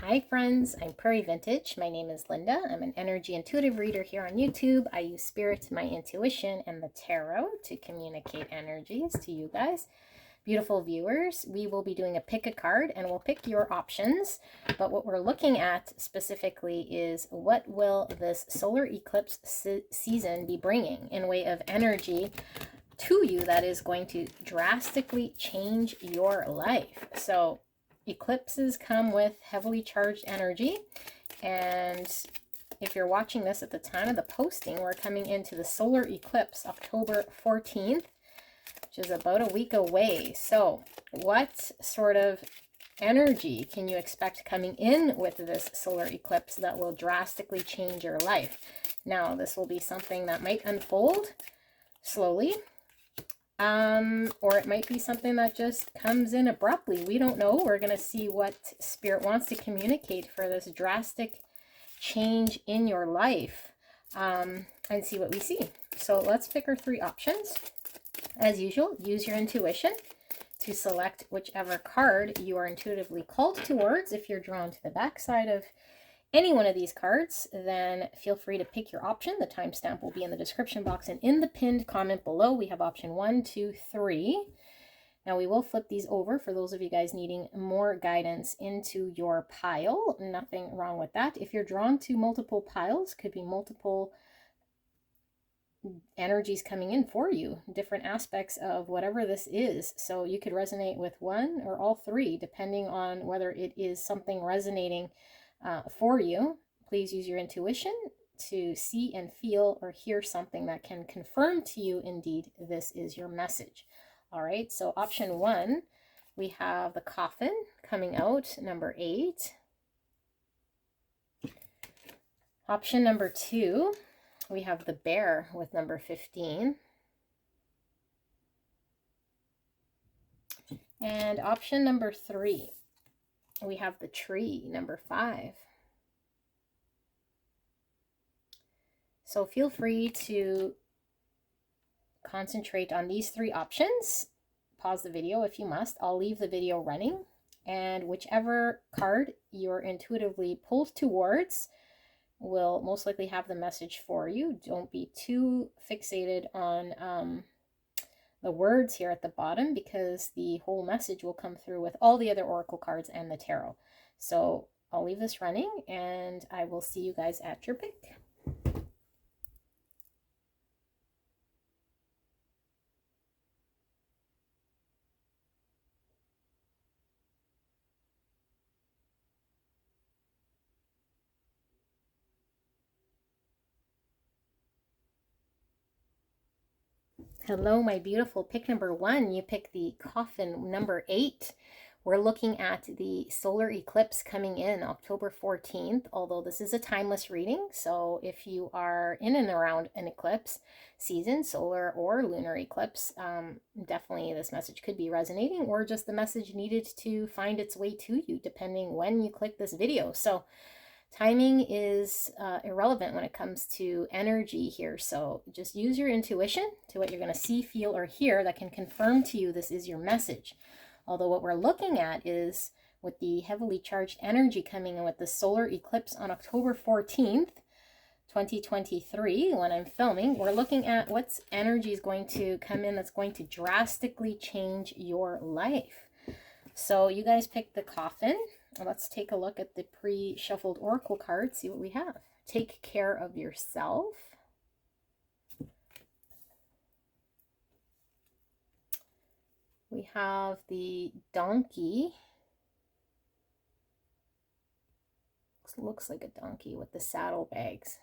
Hi friends, I'm Prairie Vintage. My name is Linda. I'm an energy intuitive reader here on YouTube. I use spirit, my intuition, and the tarot to communicate energies to you guys. Beautiful viewers, we will be doing a pick a card and we'll pick your options. But what we're looking at specifically is what will this solar eclipse season be bringing in way of energy to you that is going to drastically change your life. So eclipses come with heavily charged energy, and if you're watching this at the time of the posting, we're coming into the solar eclipse October 14th, which is about a week away. So what sort of energy can you expect coming in with this solar eclipse that will drastically change your life? Now, this will be something that might unfold slowly, or it might be something that just comes in abruptly. We don't know. We're going to see what Spirit wants to communicate for this drastic change in your life, and see what we see. So let's pick our three options. As usual, use your intuition to select whichever card you are intuitively called towards. If you're drawn to the back side of any one of these cards, then feel free to pick your option. The timestamp will be in the description box and in the pinned comment below. We have option 1, 2, 3. Now we will flip these over for those of you guys needing more guidance into your pile. Nothing wrong with that. If you're drawn to multiple piles, could be multiple energies coming in for you, different aspects of whatever this is. So you could resonate with one or all three, depending on whether it is something resonating for you. Please use your intuition to see and feel or hear something that can confirm to you indeed this is your message. All right, so option 1, we have the coffin coming out, number 8. Option number 2, we have the bear with number 15. And option number 3, we have the tree, number 5. So feel free to concentrate on these three options. Pause the video if you must. I'll leave the video running, and whichever card you're intuitively pulled towards will most likely have the message for you. Don't be too fixated on the words here at the bottom, because the whole message will come through with all the other oracle cards and the tarot. So I'll leave this running and I will see you guys at your pick. Hello, my beautiful. Pick number 1, you pick the coffin, number 8. We're looking at the solar eclipse coming in October 14th, although this is a timeless reading. So if you are in and around an eclipse season, solar or lunar eclipse, definitely this message could be resonating, or just the message needed to find its way to you, depending when you click this video. So timing is irrelevant when it comes to energy here. So just use your intuition to what you're going to see, feel, or hear that can confirm to you this is your message. Although what we're looking at is, with the heavily charged energy coming in with the solar eclipse on October 14th, 2023, when I'm filming, we're looking at what energy is going to come in that's going to drastically change your life. So you guys picked the coffin. Let's take a look at the pre-shuffled oracle cards, see what we have. Take care of yourself. We have the donkey. Looks like a donkey with the saddlebags.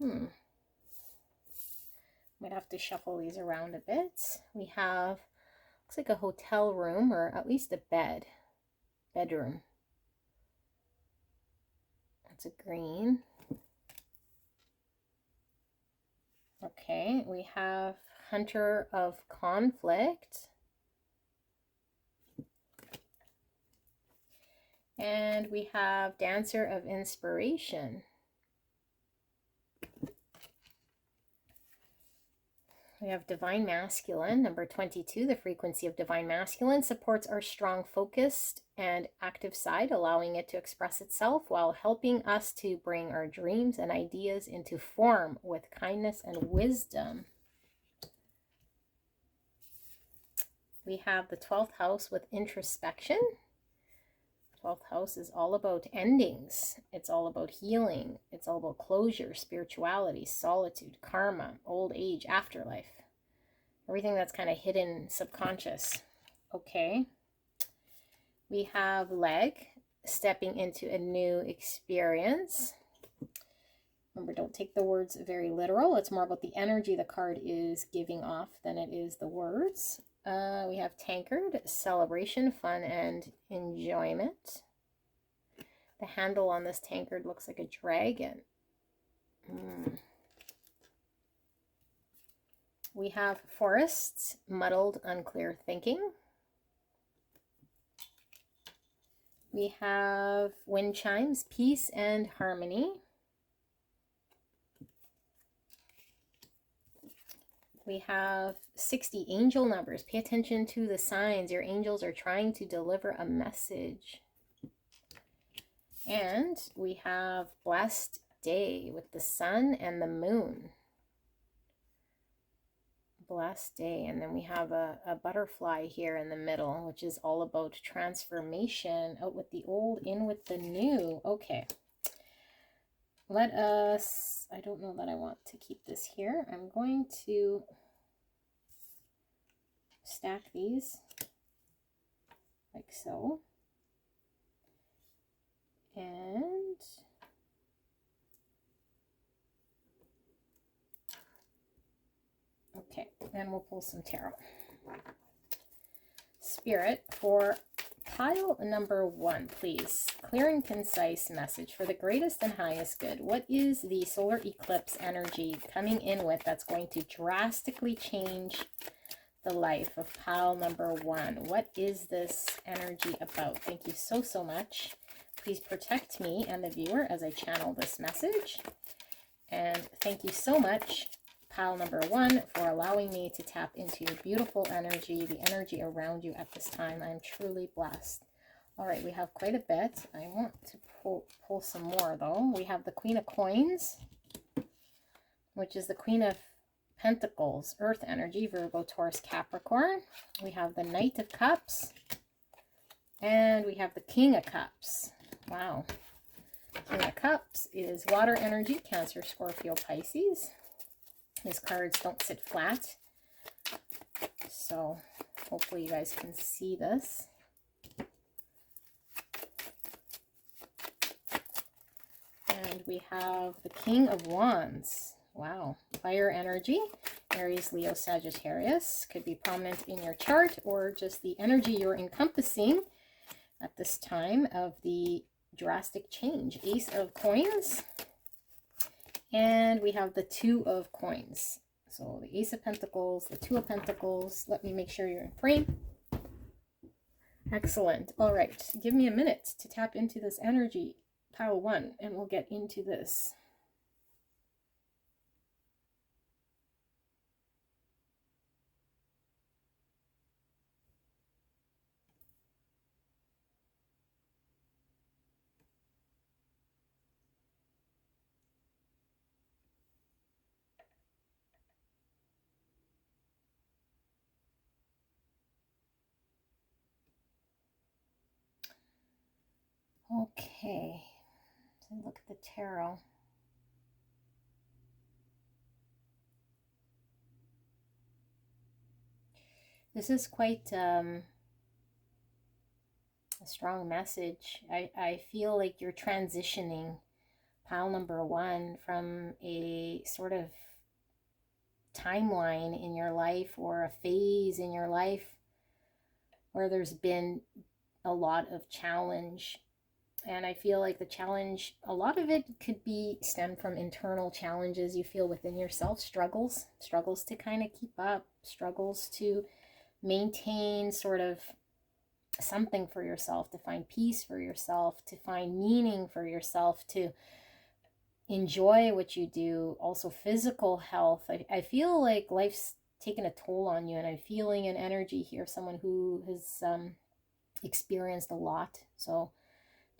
Might have to shuffle these around a bit. We have, looks like a hotel room, or at least a bedroom. That's a green. Okay, we have Hunter of Conflict. And we have Dancer of Inspiration. We have divine masculine, number 22. The frequency of divine masculine supports our strong, focused, and active side, allowing it to express itself while helping us to bring our dreams and ideas into form with kindness and wisdom. We have the 12th house with introspection. 12th house is all about endings. It's all about healing. It's all about closure, spirituality, solitude, karma, old age, afterlife. Everything that's kind of hidden, subconscious. Okay. We have leg, stepping into a new experience. Remember, don't take the words very literal. It's more about the energy the card is giving off than it is the words. We have tankard, celebration, fun, and enjoyment. The handle on this tankard looks like a dragon. We have forests, muddled, unclear thinking. We have wind chimes, peace and harmony. We have 60 angel numbers. Pay attention to the signs. Your angels are trying to deliver a message. And we have blessed day with the sun and the moon. Blessed day. And then we have a butterfly here in the middle, which is all about transformation. Out with the old, in with the new. Okay. Let us, I don't know that I want to keep this here. I'm going to stack these like so. And okay, and we'll pull some tarot. Spirit, for pile number 1, please. Clear and concise message for the greatest and highest good. What is the solar eclipse energy coming in with that's going to drastically change the life of pile number 1? What is this energy about? Thank you so, so much. Please protect me and the viewer as I channel this message. And thank you so much, pile number 1, for allowing me to tap into your beautiful energy, the energy around you at this time. I'm truly blessed. All right, we have quite a bit. I want to pull some more, though. We have the Queen of Coins, which is the Queen of Pentacles, Earth energy, Virgo, Taurus, Capricorn. We have the Knight of Cups, and we have the King of Cups. Wow. King of Cups is water energy, Cancer, Scorpio, Pisces. These cards don't sit flat, so hopefully you guys can see this. And we have the King of Wands. Wow. Fire energy, Aries, Leo, Sagittarius. Could be prominent in your chart or just the energy you're encompassing at this time of the drastic change. Ace of Coins. And we have the Two of Coins. So the Ace of Pentacles, the Two of Pentacles. Let me make sure you're in frame. Excellent. All right. Give me a minute to tap into this energy, pile 1, and we'll get into this. Okay, so look at the tarot. This is quite a strong message. I feel like you're transitioning, pile number 1, from a sort of timeline in your life or a phase in your life where there's been a lot of challenge. And I feel like the challenge, a lot of it could be stemmed from internal challenges you feel within yourself, struggles to kind of keep up, struggles to maintain sort of something for yourself, to find peace for yourself, to find meaning for yourself, to enjoy what you do. Also physical health. I feel like life's taken a toll on you. And I'm feeling an energy here, someone who has experienced a lot. So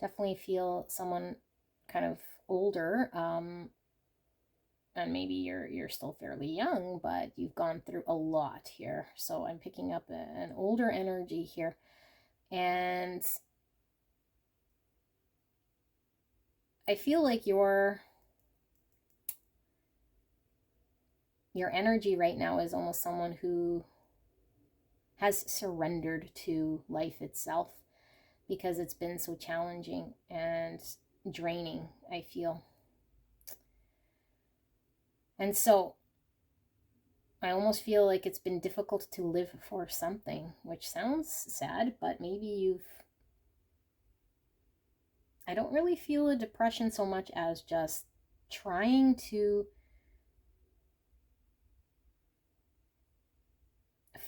definitely feel someone kind of older, and maybe you're still fairly young, but you've gone through a lot here. So I'm picking up an older energy here. And I feel like your energy right now is almost someone who has surrendered to life itself, because it's been so challenging and draining, I feel. And so I almost feel like it's been difficult to live for something, which sounds sad, but maybe I don't really feel a depression so much as just trying to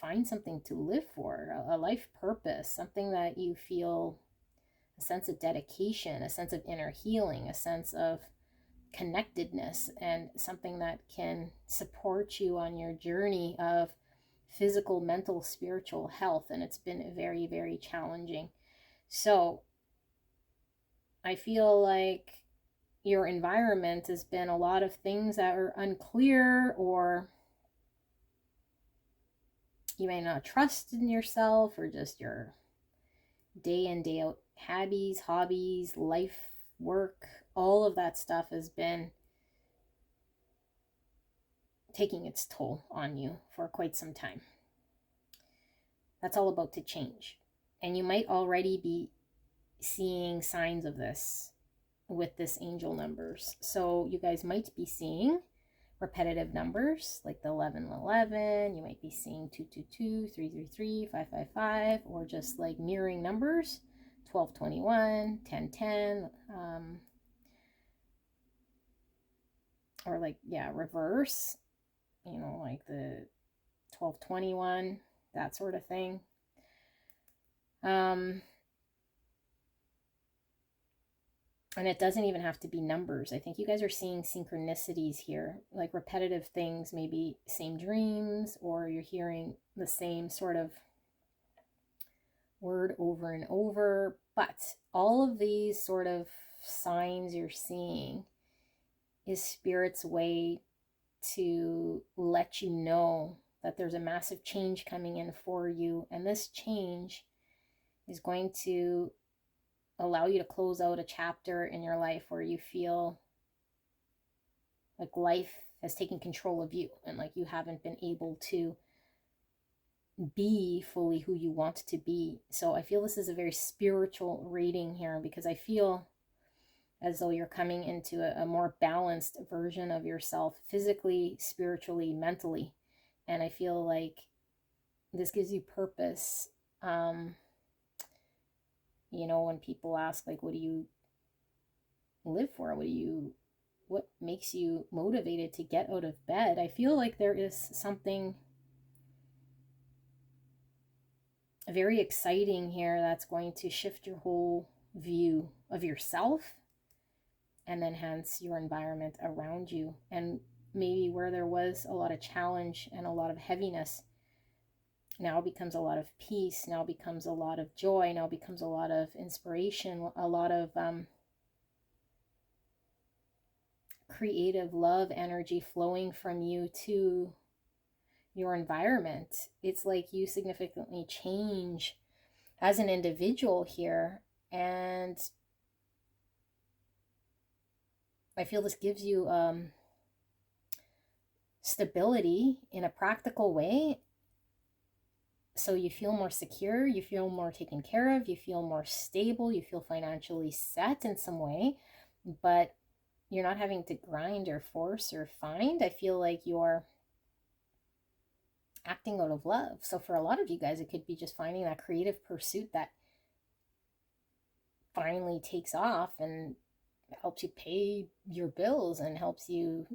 find something to live for, a life purpose, something that you feel a sense of dedication, a sense of inner healing, a sense of connectedness, and something that can support you on your journey of physical, mental, spiritual health. And it's been very, very challenging. So I feel like your environment has been a lot of things that are unclear, or you may not trust in yourself, or just your day in, day out hobbies, life, work, all of that stuff has been taking its toll on you for quite some time. That's all about to change. And you might already be seeing signs of this with this angel numbers. So you guys might be seeing repetitive numbers like the 1111. You might be seeing 222, 333, 555, or just like mirroring numbers, 1221, 1010, or like, yeah, reverse, you know, like the 1221, that sort of thing. And it doesn't even have to be numbers. I think you guys are seeing synchronicities here, like repetitive things, maybe same dreams, or you're hearing the same sort of word over and over. But all of these sort of signs you're seeing is Spirit's way to let you know that there's a massive change coming in for you. And this change is going to allow you to close out a chapter in your life where you feel like life has taken control of you, and like you haven't been able to be fully who you want to be. So I feel this is a very spiritual reading here, because I feel as though you're coming into a more balanced version of yourself, physically, spiritually, mentally. And I feel like this gives you purpose. You know, when people ask, like, what do you live for? What makes you motivated to get out of bed? I feel like there is something very exciting here that's going to shift your whole view of yourself, and then hence your environment around you. And maybe where there was a lot of challenge and a lot of heaviness, now becomes a lot of peace, now becomes a lot of joy, now becomes a lot of inspiration, a lot of creative love energy flowing from you to your environment. It's like you significantly change as an individual here. And I feel this gives you stability in a practical way. So you feel more secure, you feel more taken care of, you feel more stable, you feel financially set in some way, but you're not having to grind or force or find. I feel like you're acting out of love. So for a lot of you guys, it could be just finding that creative pursuit that finally takes off and helps you pay your bills and helps you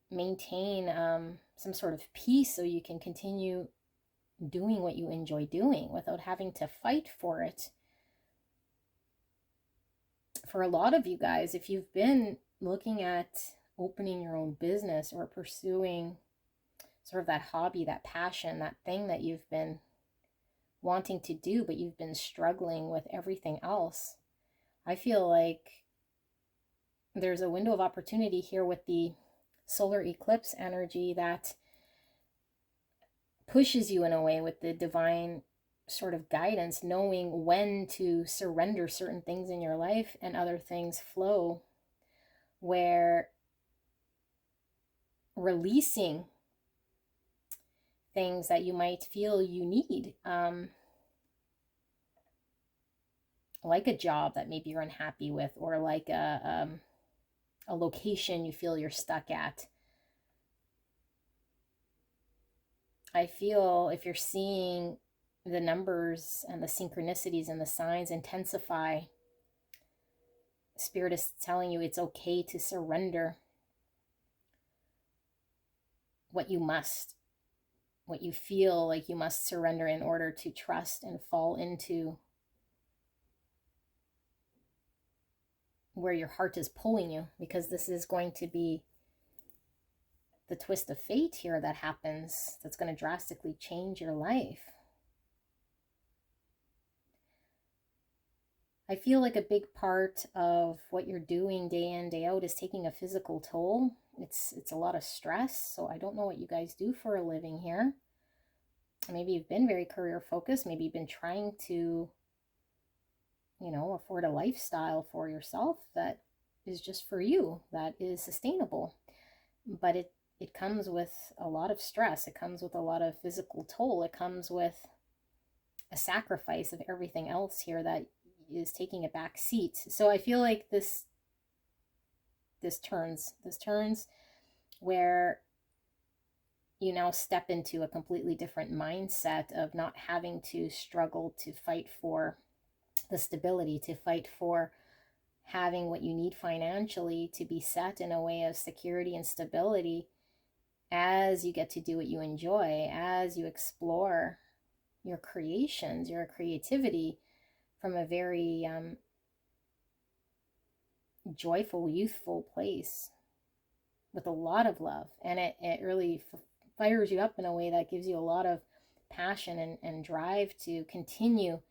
maintain some sort of peace, so you can continue doing what you enjoy doing without having to fight for it. For a lot of you guys, if you've been looking at opening your own business or pursuing sort of that hobby, that passion, that thing that you've been wanting to do, but you've been struggling with everything else. I feel like there's a window of opportunity here with the solar eclipse energy that pushes you in a way with the divine sort of guidance, knowing when to surrender certain things in your life and other things flow, where releasing things that you might feel you need, like a job that maybe you're unhappy with, or like a location you feel you're stuck at. I feel if you're seeing the numbers and the synchronicities and the signs intensify, Spirit is telling you it's okay to surrender what you must, what you feel like you must surrender in order to trust and fall into where your heart is pulling you, because this is going to be the twist of fate here that happens that's going to drastically change your life. I feel like a big part of what you're doing day in, day out is taking a physical toll. It's a lot of stress. So I don't know what you guys do for a living here. Maybe you've been very career focused. Maybe you've been trying to, afford a lifestyle for yourself that is just for you, that is sustainable. But it comes with a lot of stress. It comes with a lot of physical toll. It comes with a sacrifice of everything else here that is taking a back seat. So I feel like this turns where you now step into a completely different mindset of not having to struggle to fight for the stability, to fight for having what you need financially to be set in a way of security and stability, as you get to do what you enjoy, as you explore your creations, your creativity from a very joyful, youthful place with a lot of love. And it really fires you up in a way that gives you a lot of passion and drive to continue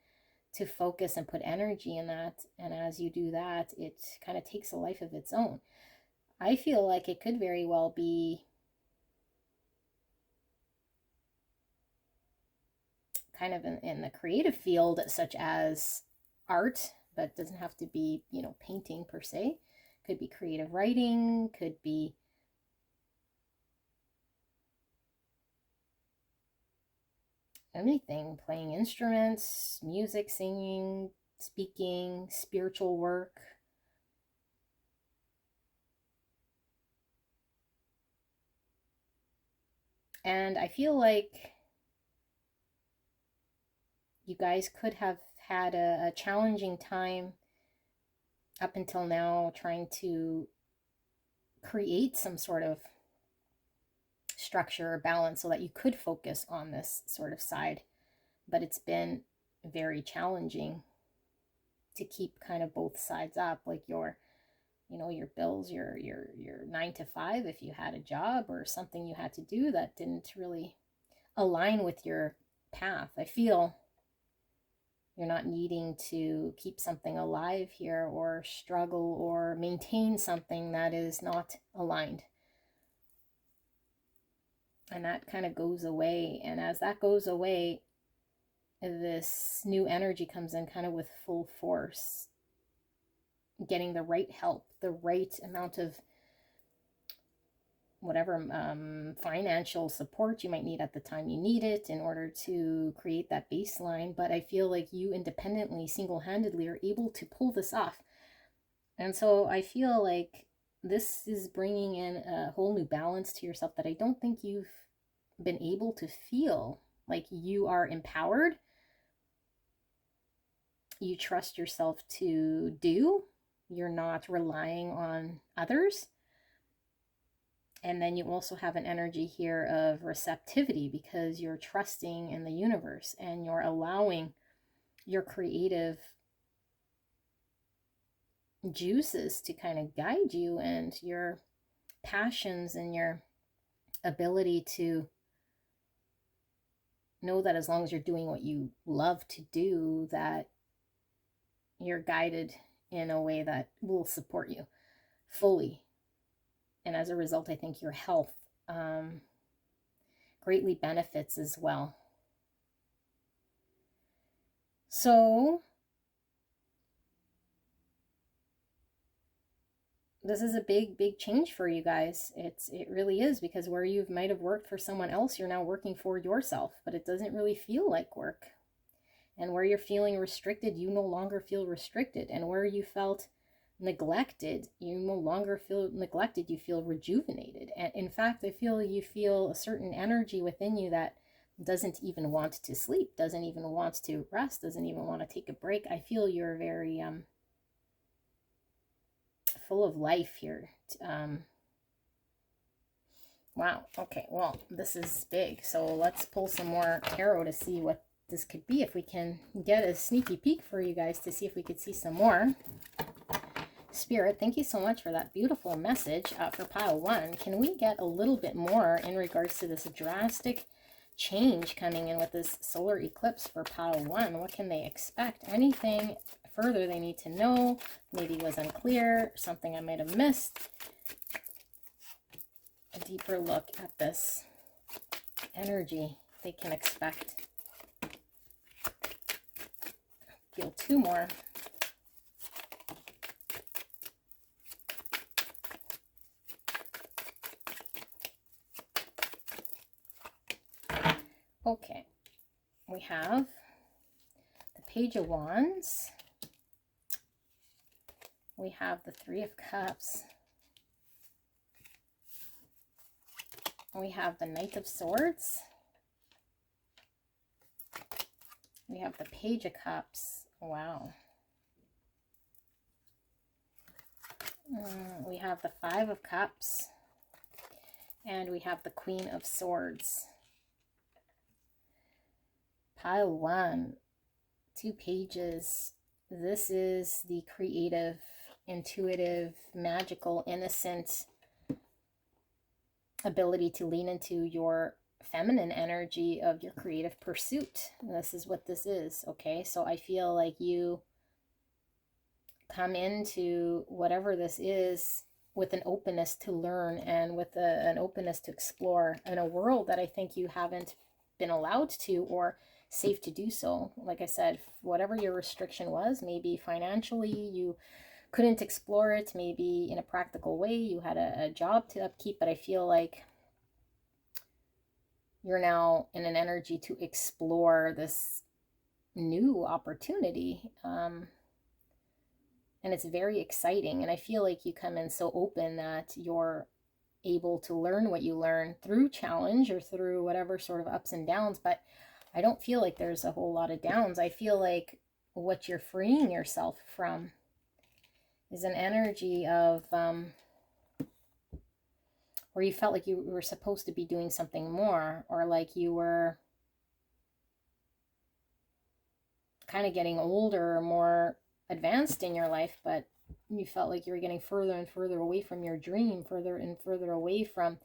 to focus and put energy in that. And as you do that, it kind of takes a life of its own. I feel like it could very well be kind of in the creative field, such as art, but it doesn't have to be, painting per se. Could be creative writing, could be anything, playing instruments, music, singing, speaking, spiritual work. And I feel like you guys could have had a challenging time up until now trying to create some sort of structure or balance so that you could focus on this sort of side. But it's been very challenging to keep kind of both sides up, like your bills, your 9 to 5 if you had a job, or something you had to do that didn't really align with your path. I feel you're not needing to keep something alive here or struggle or maintain something that is not aligned. And that kind of goes away. And as that goes away, this new energy comes in kind of with full force, getting the right help, the right amount of whatever financial support you might need at the time you need it in order to create that baseline. But I feel like you independently, single-handedly are able to pull this off. And so I feel like this is bringing in a whole new balance to yourself that I don't think you've been able to feel. Like you are empowered. You trust yourself to do. You're not relying on others. And then you also have an energy here of receptivity, because you're trusting in the universe and you're allowing your creative juices to kind of guide you, and your passions and your ability to know that as long as you're doing what you love to do, that you're guided in a way that will support you fully. And as a result, I think your health greatly benefits as well. So this is a big change for you guys. It really is, because where you might have worked for someone else, you're now working for yourself, but it doesn't really feel like work. And where you're feeling restricted, you no longer feel restricted. And where you felt neglected, you no longer feel neglected, you feel rejuvenated. And in fact, I feel you feel a certain energy within you that doesn't even want to sleep, doesn't even want to rest, doesn't even want to take a break. I feel you're very full of life here. Wow. Okay, well, this is big. So let's pull some more tarot to see what this could be, if we can get a sneaky peek for you guys to see if we could see some more. Spirit, thank you so much for that beautiful message for pile 1. Can we get a little bit more in regards to this drastic change coming in with this solar eclipse for pile 1? What can they expect? Anything further they need to know? Maybe was unclear, something I might have missed. A deeper look at this energy they can expect. Feel 2 more. Okay, we have the Page of Wands. We have the 3 of Cups. We have the Knight of Swords. We have the Page of Cups. Wow. We have the 5 of Cups. And we have the Queen of Swords. Pile 1, 2 pages. This is the creative, intuitive, magical, innocent ability to lean into your feminine energy of your creative pursuit. This is what this is, okay? So I feel like you come into whatever this is with an openness to learn and with an openness to explore in a world that I think you haven't been allowed to or safe to do so. Like I said, whatever your restriction was, maybe financially you couldn't explore it, maybe in a practical way you had a job to upkeep, but I feel like you're now in an energy to explore this new opportunity, and it's very exciting. And I feel like you come in so open that you're able to learn what you learn through challenge or through whatever sort of ups and downs, but I don't feel like there's a whole lot of downs. I feel like what you're freeing yourself from is an energy of where you felt like you were supposed to be doing something more, or like you were kind of getting older or more advanced in your life, but you felt like you were getting further and further away from your dream, further and further away from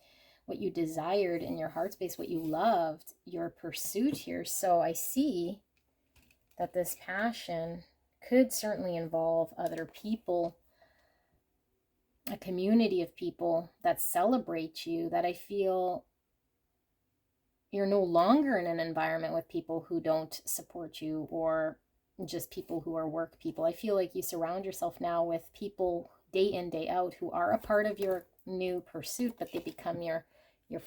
what you desired in your heart space, what you loved, your pursuit here. So I see that this passion could certainly involve other people, a community of people that celebrate you, that I feel you're no longer in an environment with people who don't support you or just people who are work people. I feel like you surround yourself now with people day in, day out who are a part of your new pursuit, but they become your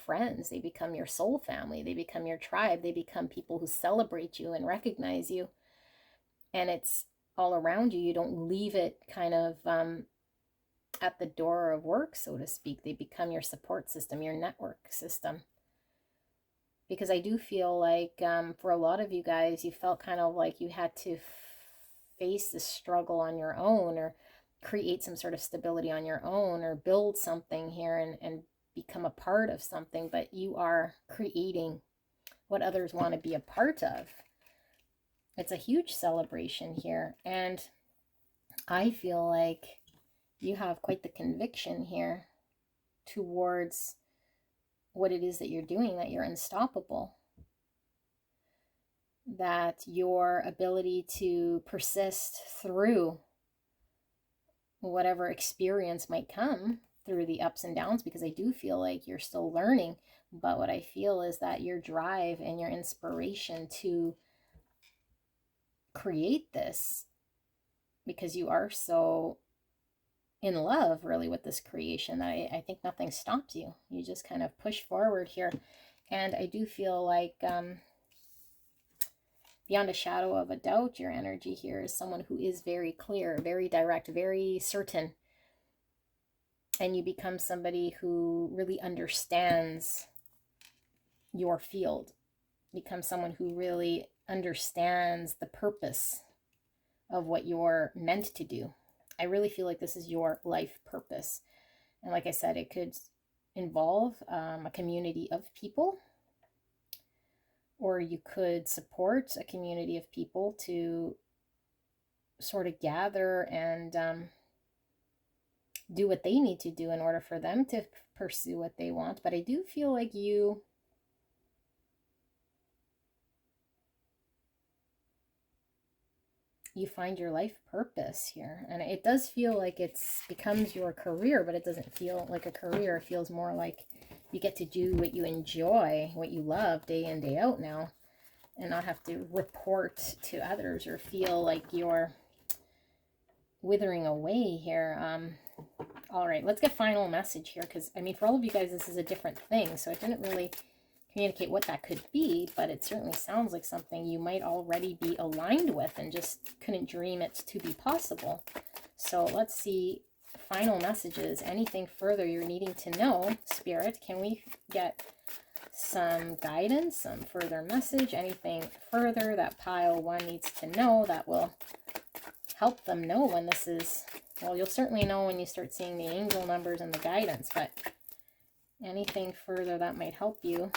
friends, they become your soul family, they become your tribe, they become people who celebrate you and recognize you. And it's all around you. You don't leave it kind of at the door of work, so to speak. They become your support system, your network system. Because I do feel like for a lot of you guys, you felt kind of like you had to face the struggle on your own, or create some sort of stability on your own, or build something here and become a part of something, but you are creating what others want to be a part of. It's a huge celebration here, and I feel like you have quite the conviction here towards what it is that you're doing, that you're unstoppable. that your ability to persist through whatever experience might come through the ups and downs, because I do feel like you're still learning, but what I feel is that your drive and your inspiration to create this, because you are so in love really with this creation, I think nothing stops you. You just kind of push forward here. And I do feel like beyond a shadow of a doubt, your energy here is someone who is very clear, very direct, very certain. And you become somebody who really understands your field, become someone who really understands the purpose of what you're meant to do. I really feel like this is your life purpose. And like I said, it could involve a community of people, or you could support a community of people to sort of gather and do what they need to do in order for them to pursue what they want. But I do feel like you find your life purpose here. And it does feel like it's becomes your career, but it doesn't feel like a career. It feels more like you get to do what you enjoy, what you love day in, day out now, and not have to report to others or feel like you're withering away here. All right, let's get final message here, because I mean, for all of you guys, this is a different thing, so I didn't really communicate what that could be, but it certainly sounds like something you might already be aligned with and just couldn't dream it to be possible. So let's see final messages. Anything further you're needing to know, Spirit? Can we get some guidance, some further message? Anything further that pile one needs to know that will help them know when this is, well, you'll certainly know when you start seeing the angel numbers and the guidance, but anything further that might help you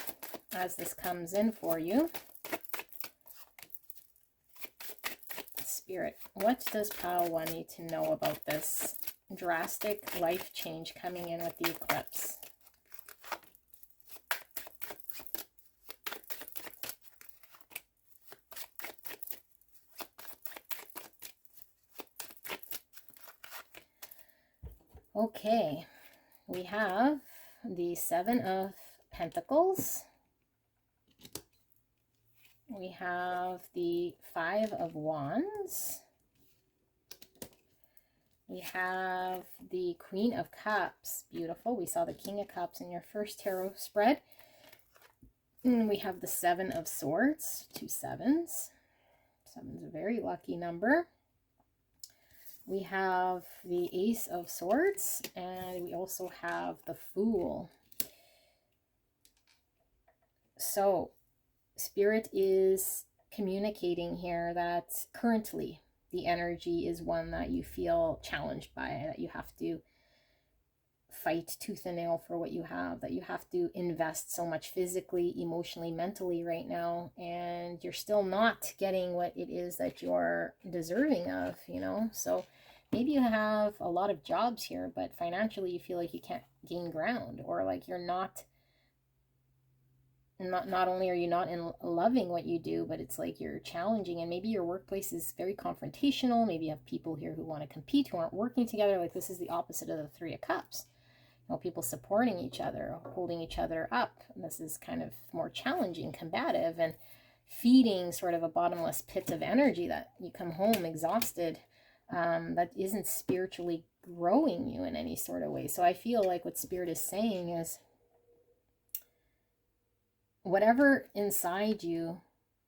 as this comes in for you. Spirit, what does pile one need to know about this drastic life change coming in with the eclipse? Okay, we have the Seven of Pentacles. We have the Five of Wands. We have the Queen of Cups. Beautiful. We saw the King of Cups in your first tarot spread. And we have the Seven of Swords. 2 sevens. 7's a very lucky number. We have the Ace of Swords, and we also have the Fool. So, Spirit is communicating here that currently the energy is one that you feel challenged by, that you have to fight tooth and nail for what you have, that you have to invest so much physically, emotionally, mentally right now, and you're still not getting what it is that you're deserving of, you know? So maybe you have a lot of jobs here, but financially you feel like you can't gain ground, or like you're not only are you not in loving what you do, but it's like you're challenging, and maybe your workplace is very confrontational. Maybe you have people here who want to compete, who aren't working together. Like this is the opposite of the Three of Cups. You know, people supporting each other, holding each other up. And this is kind of more challenging, combative, and feeding sort of a bottomless pit of energy that you come home exhausted, that isn't spiritually growing you in any sort of way. So I feel like what Spirit is saying is, whatever inside you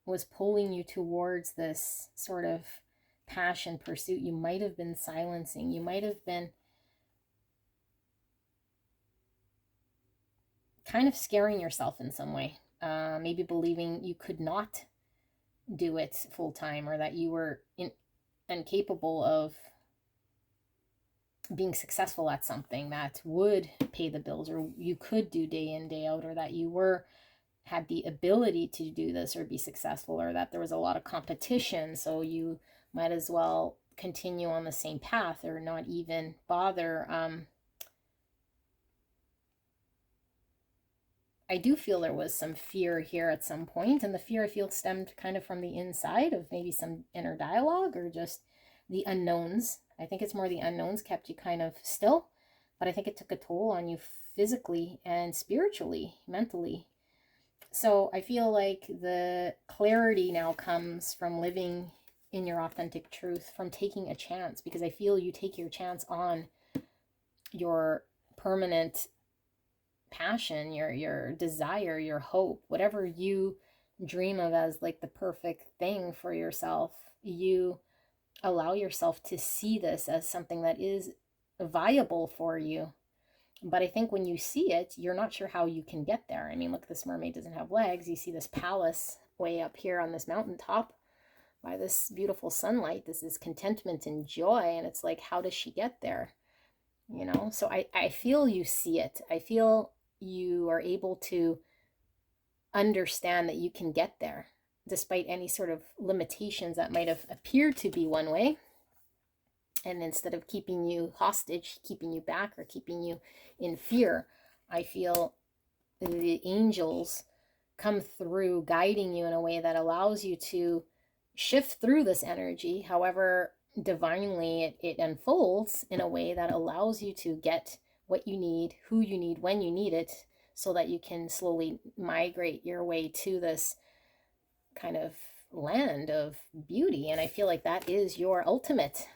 was pulling you towards this sort of passion pursuit, you might have been silencing. You might have been kind of scaring yourself in some way. Maybe believing you could not do it full time, or that you were incapable of being successful at something that would pay the bills, or you could do day in, day out, or that you had the ability to do this or be successful, or that there was a lot of competition, so you might as well continue on the same path or not even bother I do feel there was some fear here at some point, and the fear I feel stemmed kind of from the inside of maybe some inner dialogue or just the unknowns. I think it's more the unknowns kept you kind of still, but I think it took a toll on you physically and spiritually, mentally. So I feel like the clarity now comes from living in your authentic truth, from taking a chance, because I feel you take your chance on your permanent passion, your desire, your hope, whatever you dream of as like the perfect thing for yourself. You allow yourself to see this as something that is viable for you. But I think when you see it, you're not sure how you can get there. I mean, look, this mermaid doesn't have legs. You see this palace way up here on this mountaintop by this beautiful sunlight. This is contentment and joy. And it's like, how does she get there? You know, so I feel you see it. I feel you are able to understand that you can get there despite any sort of limitations that might have appeared to be one way. And instead of keeping you hostage, keeping you back, or keeping you in fear, I feel the angels come through guiding you in a way that allows you to shift through this energy. However, divinely it unfolds in a way that allows you to get what you need, who you need, when you need it, so that you can slowly migrate your way to this kind of land of beauty. And I feel like that is your ultimate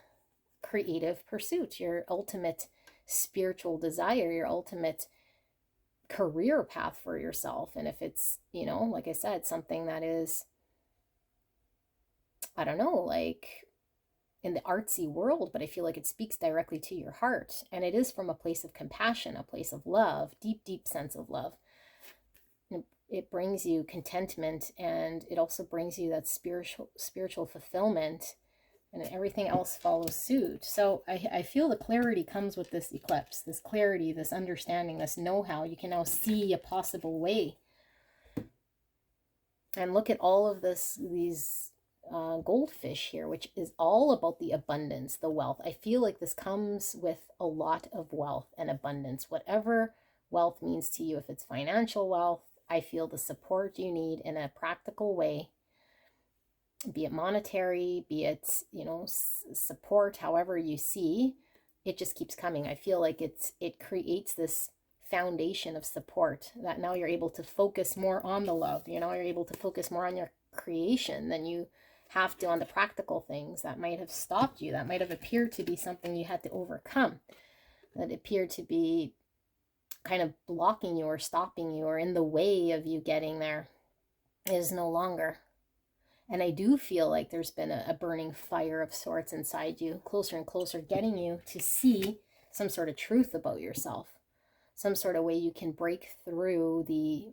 creative pursuit, your ultimate spiritual desire, your ultimate career path for yourself. And if it's, you know, like I said, something that is, I don't know, like in the artsy world, but I feel like it speaks directly to your heart. And it is from a place of compassion, a place of love, deep, deep sense of love. It brings you contentment, and it also brings you that spiritual fulfillment, and everything else follows suit. So I feel the clarity comes with this eclipse, this clarity, this understanding, this know-how. You can now see a possible way. And look at all of these goldfish here, which is all about the abundance, the wealth. I feel like this comes with a lot of wealth and abundance, whatever wealth means to you. If it's financial wealth, I feel the support you need in a practical way, be it monetary, be it, you know, support, however you see, it just keeps coming. I feel like it creates this foundation of support that now you're able to focus more on the love. You know, you're able to focus more on your creation than you have to on the practical things that might have stopped you, that might have appeared to be something you had to overcome, that appeared to be kind of blocking you or stopping you or in the way of you getting there, is no longer. And I do feel like there's been a burning fire of sorts inside you, closer and closer, getting you to see some sort of truth about yourself, some sort of way you can break through the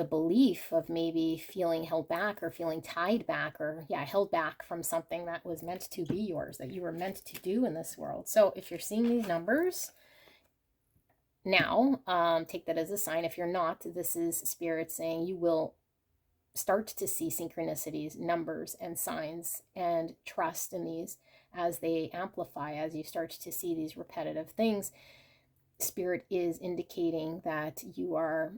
belief of maybe feeling held back or feeling tied back, or held back from something that was meant to be yours, that you were meant to do in this world. So if you're seeing these numbers now, take that as a sign. If you're not, this is Spirit saying you will start to see synchronicities, numbers, and signs, and trust in these as they amplify, as you start to see these repetitive things. Spirit is indicating that you are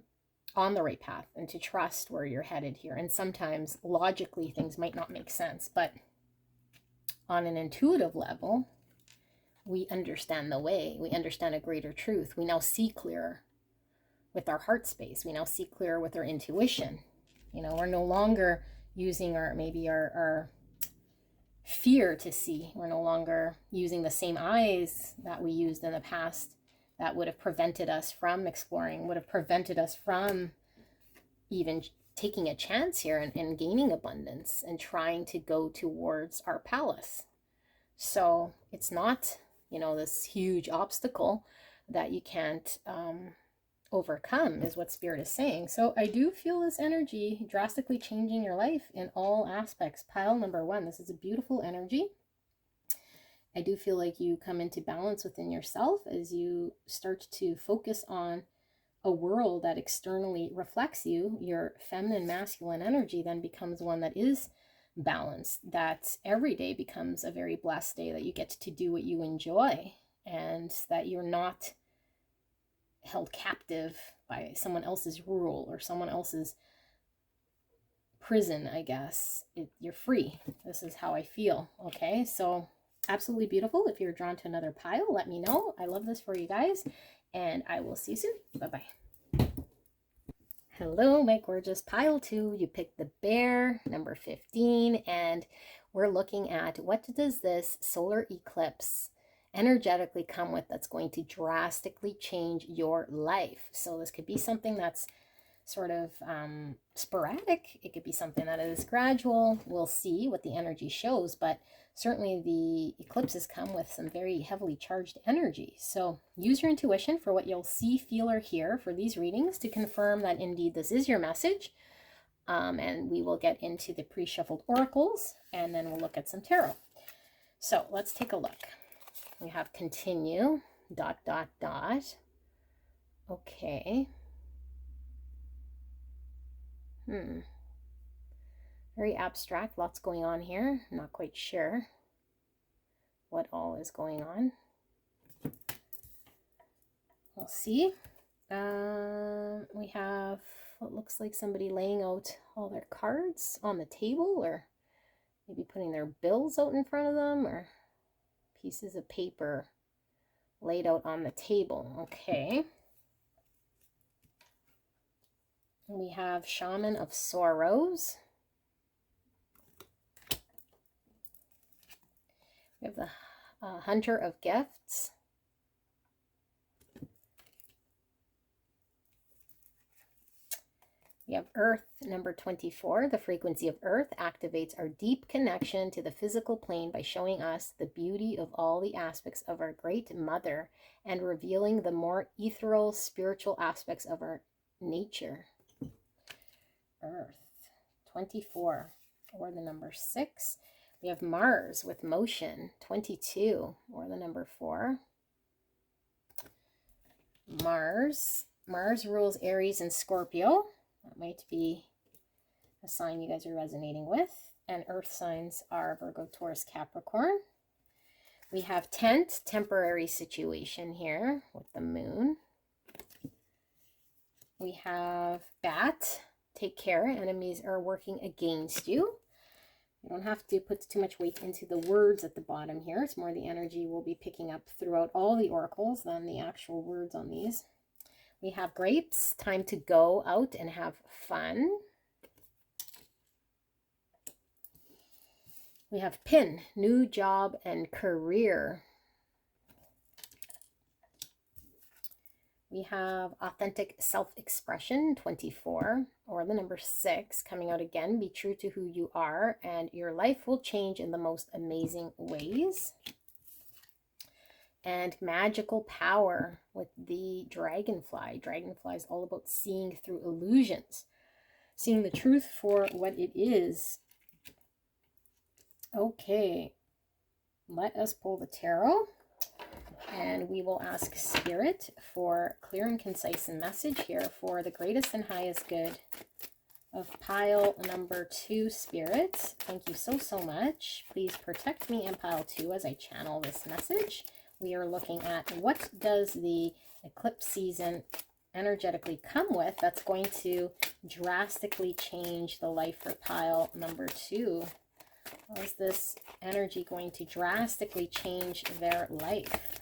on the right path and to trust where you're headed here. And sometimes logically things might not make sense, but on an intuitive level, we understand the way. We understand a greater truth. We now see clearer with our heart space. We now see clearer with our intuition. You know, we're no longer using our fear to see. We're no longer using the same eyes that we used in the past that would have prevented us from exploring, would have prevented us from even taking a chance here and gaining abundance and trying to go towards our palace. So it's not, you know, this huge obstacle that you can't overcome, is what Spirit is saying. So I do feel this energy drastically changing your life in all aspects. Pile number 1, this is a beautiful energy. I do feel like you come into balance within yourself as you start to focus on a world that externally reflects you. Your feminine, masculine energy then becomes one that is balanced, that every day becomes a very blessed day, that you get to do what you enjoy, and that you're not held captive by someone else's rule or someone else's prison, I guess. You're free. This is how I feel. Okay, so absolutely beautiful. If you're drawn to another pile, let me know. I love this for you guys, and I will see you soon. Bye-bye. Hello, my gorgeous pile 2. You picked the bear, number 15, and we're looking at what does this solar eclipse energetically come with that's going to drastically change your life. So this could be something that's sort of sporadic. It could be something that is gradual. We'll see what the energy shows, but certainly the eclipses come with some very heavily charged energy. So use your intuition for what you'll see, feel, or hear for these readings to confirm that indeed this is your message. And we will get into the pre-shuffled oracles, and then we'll look at some tarot. So let's take a look. We have continue, ... Okay. Very abstract, lots going on here. I'm not quite sure what all is going on. We'll see. We have what looks like somebody laying out all their cards on the table, or maybe putting their bills out in front of them, or pieces of paper laid out on the table. Okay. We have Shaman of Sorrows. We have the Hunter of Gifts. We have Earth, number 24. The frequency of Earth activates our deep connection to the physical plane by showing us the beauty of all the aspects of our Great Mother and revealing the more ethereal, spiritual aspects of our nature. Earth, 24, or the number 6. We have Mars with motion, 22, or the number 4. Mars rules Aries and Scorpio. That might be a sign you guys are resonating with. And Earth signs are Virgo, Taurus, Capricorn. We have tent, temporary situation here with the moon. We have bat, take care, enemies are working against you. You don't have to put too much weight into the words at the bottom here. It's more the energy we'll be picking up throughout all the oracles than the actual words on these. We have grapes, time to go out and have fun. We have pin, new job and career. We have authentic self-expression, 24, or the number 6, coming out again. Be true to who you are, and your life will change in the most amazing ways. And magical power with the dragonfly. Dragonfly is all about seeing through illusions, seeing the truth for what it is. Okay, let us pull the tarot. And we will ask Spirit for clear and concise message here for the greatest and highest good of pile number 2, Spirit. Thank you so much. Please protect me in pile 2 as I channel this message. We are looking at what does the eclipse season energetically come with that's going to drastically change the life for pile number 2. How is this energy going to drastically change their life?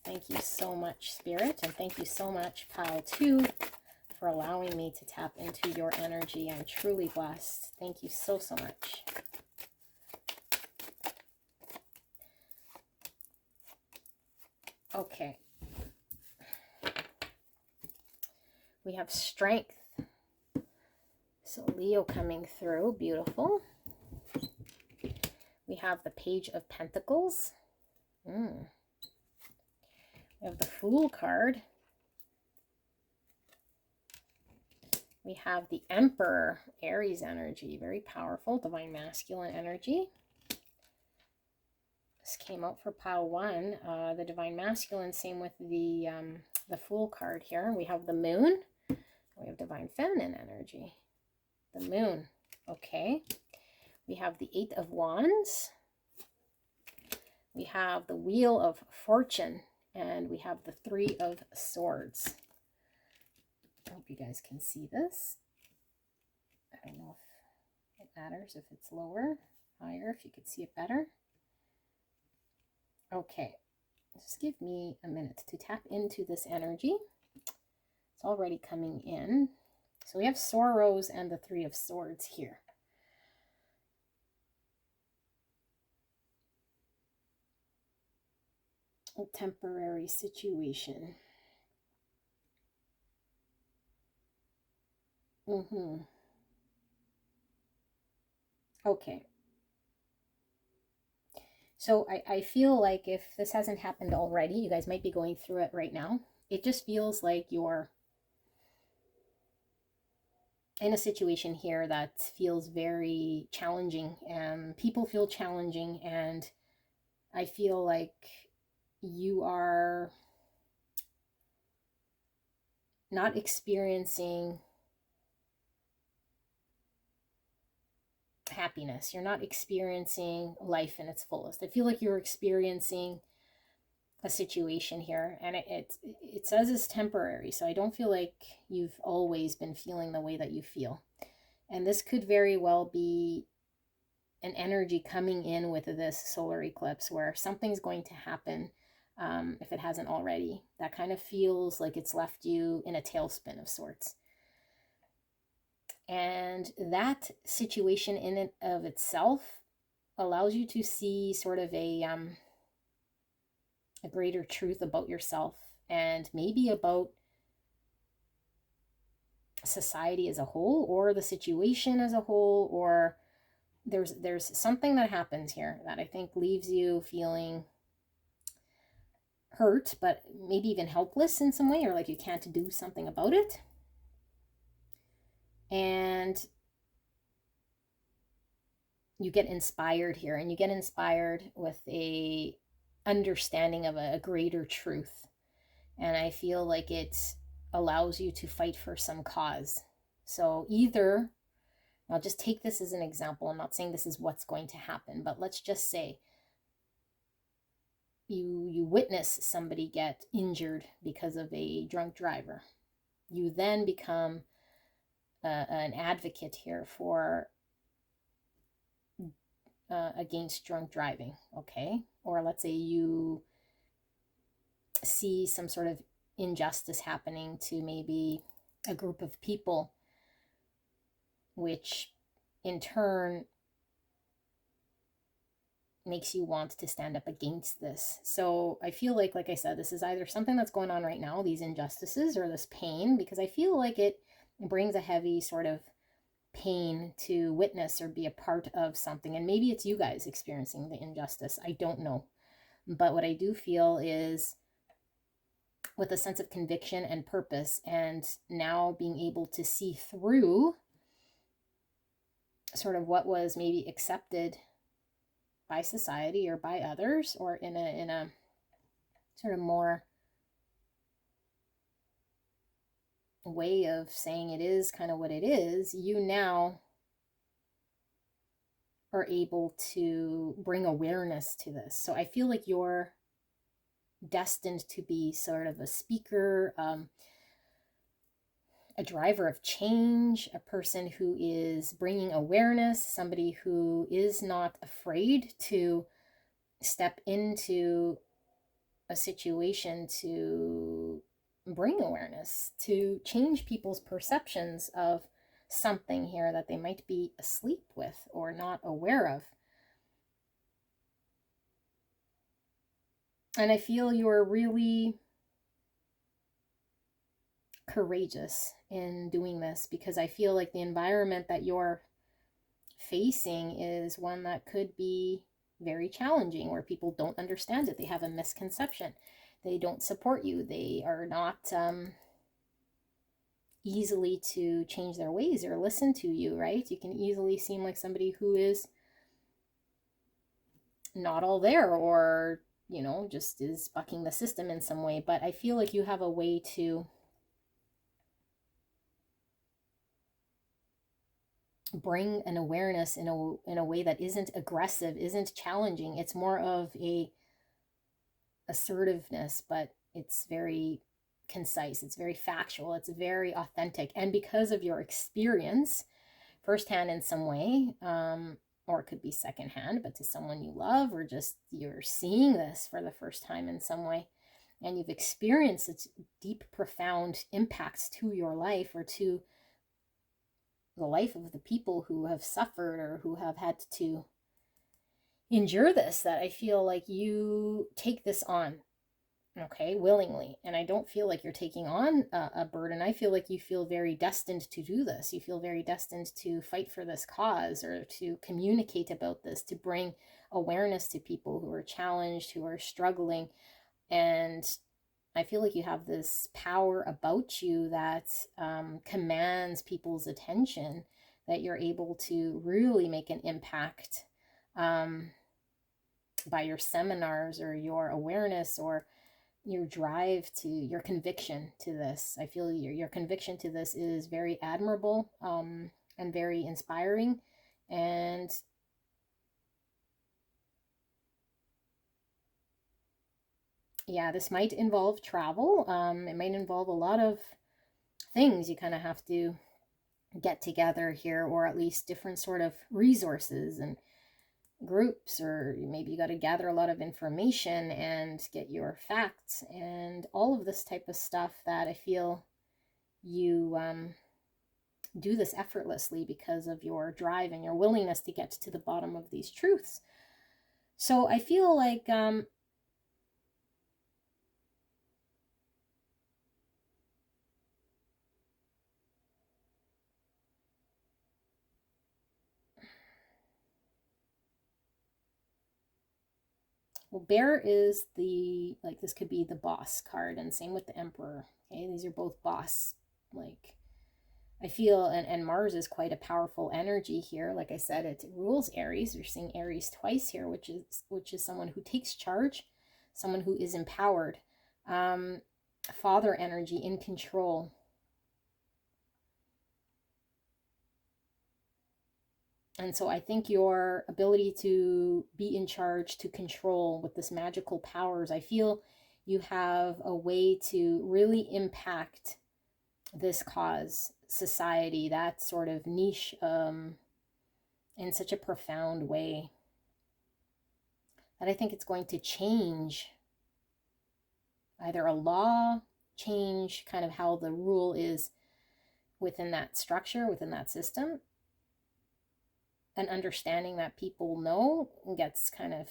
Thank you so much, Spirit, and thank you so much, pile 2, for allowing me to tap into your energy. I'm truly blessed. Thank you so much. Okay. We have strength. So Leo coming through, beautiful. We have the Page of Pentacles. We have the Fool card. We have the Emperor, Aries energy, very powerful, divine masculine energy. This came out for pile 1, the divine masculine, same with the Fool card here. We have the Moon. We have divine feminine energy. The Moon, okay. We have the 8 of Wands. We have the Wheel of Fortune and we have the Three of Swords. I hope you guys can see this. I don't know if it matters if it's lower, higher, if you could see it better. Okay, just give me a minute to tap into this energy. It's already coming in. So we have sorrows and the Three of Swords here. A temporary situation. Okay. So I feel like if this hasn't happened already, you guys might be going through it right now. It just feels like you're in a situation here that feels very challenging, and people feel challenging, and I feel like you are not experiencing happiness. You're not experiencing life in its fullest. I feel like you're experiencing a situation here, and it says it's temporary, so I don't feel like you've always been feeling the way that you feel. And this could very well be an energy coming in with this solar eclipse where something's going to happen, if it hasn't already, that kind of feels like it's left you in a tailspin of sorts. And that situation in and of itself allows you to see sort of a greater truth about yourself, and maybe about society as a whole, or the situation as a whole, or there's something that happens here that I think leaves you feeling hurt, but maybe even helpless in some way, or like you can't do something about it. And you get inspired here, and you get inspired with a understanding of a greater truth. And I feel like it allows you to fight for some cause. So either, I'll just take this as an example, I'm not saying this is what's going to happen, but let's just say you witness somebody get injured because of a drunk driver. You then become an advocate here for against drunk driving, okay? Or let's say you see some sort of injustice happening to maybe a group of people, which in turn makes you want to stand up against this. So I feel like I said, this is either something that's going on right now, these injustices, or this pain, because I feel like it brings a heavy sort of pain to witness or be a part of something. And maybe it's you guys experiencing the injustice, I don't know. But what I do feel is, with a sense of conviction and purpose, and now being able to see through sort of what was maybe accepted by society or by others, or in a sort of more way of saying it is kind of what it is, you now are able to bring awareness to this. So I feel like you're destined to be sort of a speaker, a driver of change, a person who is bringing awareness, somebody who is not afraid to step into a situation to bring awareness, to change people's perceptions of something here that they might be asleep with or not aware of. And I feel you're really courageous in doing this, because I feel like the environment that you're facing is one that could be very challenging, where people don't understand it, they have a misconception, they don't support you, they are not easily to change their ways or listen to you, right? You can easily seem like somebody who is not all there, or just is bucking the system in some way. But I feel like you have a way to bring an awareness in a way that isn't aggressive, isn't challenging. It's more of a assertiveness, but it's very concise, it's very factual, it's very authentic. And because of your experience firsthand in some way, or it could be secondhand, but to someone you love, or just you're seeing this for the first time in some way, and you've experienced its deep, profound impacts to your life or to the life of the people who have suffered or who have had to endure this, that I feel like you take this on, okay, willingly. And I don't feel like you're taking on a burden. I feel like you feel very destined to do this. You feel very destined to fight for this cause, or to communicate about this, to bring awareness to people who are challenged, who are struggling. And I feel like you have this power about you that commands people's attention, that you're able to really make an impact by your seminars or your awareness or your drive, to your conviction to this. I feel your conviction to this is very admirable and very inspiring. And yeah, this might involve travel. It might involve a lot of things. You kind of have to get together here, or at least different sort of resources and groups, or maybe you got to gather a lot of information and get your facts and all of this type of stuff, that I feel you do this effortlessly because of your drive and your willingness to get to the bottom of these truths. So I feel like well, Bear is the, like, this could be the boss card, and same with the Emperor. Okay, these are both boss. Like, I feel, and Mars is quite a powerful energy here. Like I said, it rules Aries. You're seeing Aries twice here, which is someone who takes charge, someone who is empowered, father energy, in control. And so I think your ability to be in charge, to control with this magical powers, I feel you have a way to really impact this cause, society, that sort of niche, in such a profound way, that I think it's going to change either a law, change kind of how the rule is within that structure, within that system, an understanding that people know gets kind of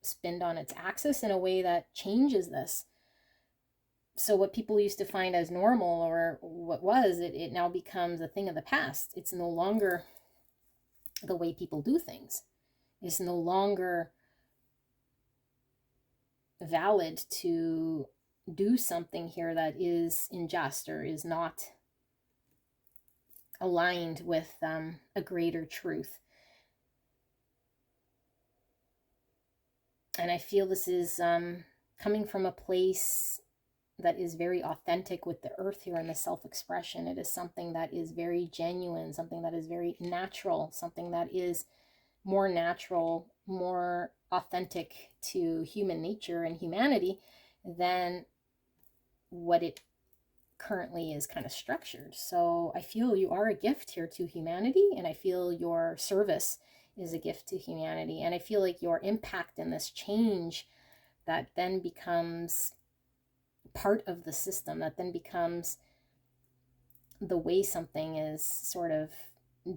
spinned on its axis in a way that changes this. So what people used to find as normal, or what was, it now becomes a thing of the past. It's no longer the way people do things. It's no longer valid to do something here that is unjust or is not aligned with a greater truth. And I feel this is coming from a place that is very authentic with the earth here and the self-expression. It is something that is very genuine, something that is very natural, something that is more natural, more authentic to human nature and humanity than what it currently is kind of structured. So I feel you are a gift here to humanity, and I feel your service is a gift to humanity, and I feel like your impact in this change that then becomes part of the system, that then becomes the way something is sort of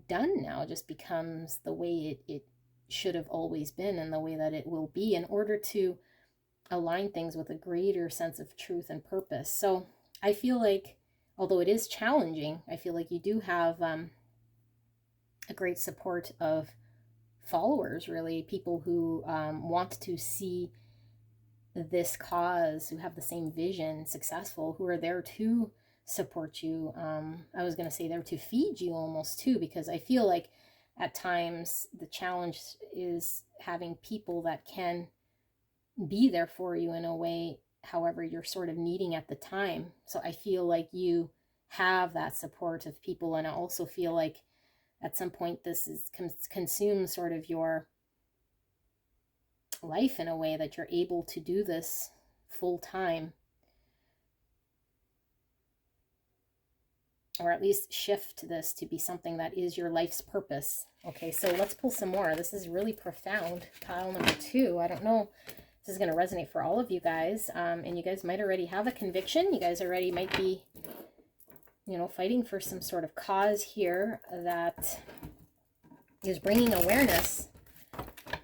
done now, just becomes the way it should have always been, and the way that it will be, in order to align things with a greater sense of truth and purpose. So I feel like, although it is challenging, I feel like you do have a great support of followers, really, people who want to see this cause, who have the same vision, successful, who are there to support you. I was going to say there to feed you almost too, because I feel like at times the challenge is having people that can be there for you in a way, however you're sort of needing at the time. So I feel like you have that support of people, and I also feel like at some point this is consumes sort of your life in a way that you're able to do this full time, or at least shift this to be something that is your life's purpose. Okay, so let's pull some more. This is really profound. Pile number 2. I don't know if this is going to resonate for all of you guys, and you guys might already have a conviction. You guys already might be, you know, fighting for some sort of cause here that is bringing awareness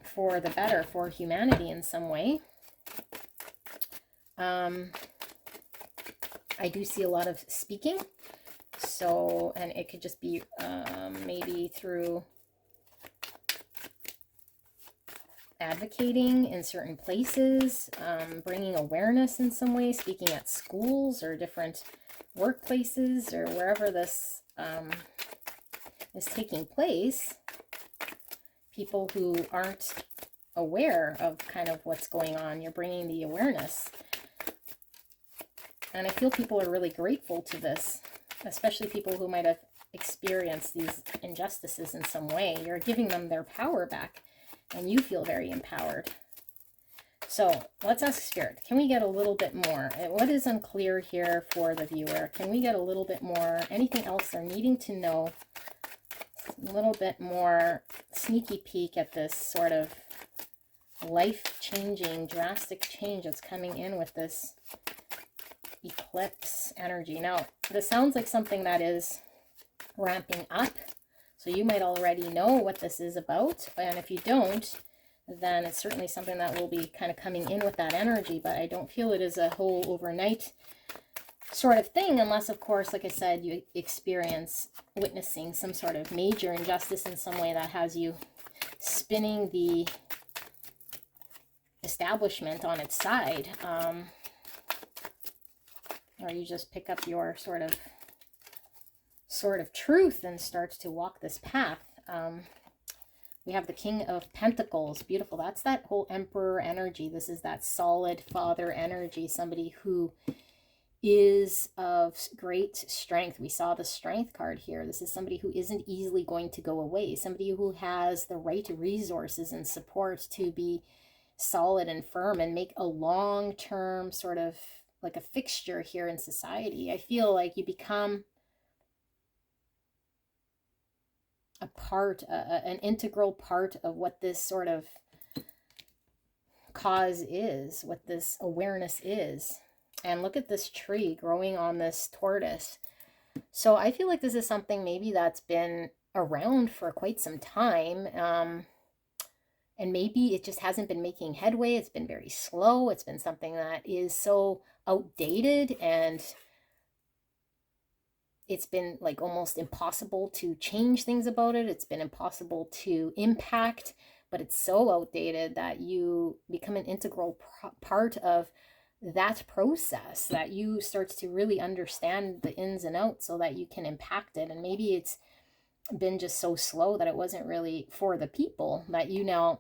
for the better, for humanity in some way. I do see a lot of speaking. So, and it could just be maybe through advocating in certain places, bringing awareness in some way, speaking at schools or different workplaces or wherever this is taking place. People who aren't aware of kind of what's going on, you're bringing the awareness. And I feel people are really grateful to this, especially people who might have experienced these injustices in some way. You're giving them their power back, and you feel very empowered. So let's ask Spirit, can we get a little bit more? What is unclear here for the viewer? Can we get a little bit more? Anything else they're needing to know? A little bit more sneaky peek at this sort of life-changing, drastic change that's coming in with this eclipse energy. Now, this sounds like something that is ramping up, so you might already know what this is about, and if you don't, then it's certainly something that will be kind of coming in with that energy, but I don't feel it is a whole overnight sort of thing, unless, of course, like I said, you experience witnessing some sort of major injustice in some way that has you spinning the establishment on its side, or you just pick up your sort of truth and start to walk this path. We have the King of Pentacles. Beautiful. That's that whole Emperor energy. This is that solid father energy, somebody who is of great strength. We saw the Strength card here. This is somebody who isn't easily going to go away, somebody who has the right resources and support to be solid and firm and make a long-term sort of like a fixture here in society. I feel like you become a part, an integral part of what this sort of cause is, what this awareness is. And look at this tree growing on this tortoise. So I feel like this is something maybe that's been around for quite some time. And maybe it just hasn't been making headway. It's been very slow. It's been something that is so outdated, and it's been like almost impossible to change things about it. It's been impossible to impact, but it's so outdated that you become an integral part of that process, that you start to really understand the ins and outs so that you can impact it. And maybe it's been just so slow that it wasn't really for the people, that you now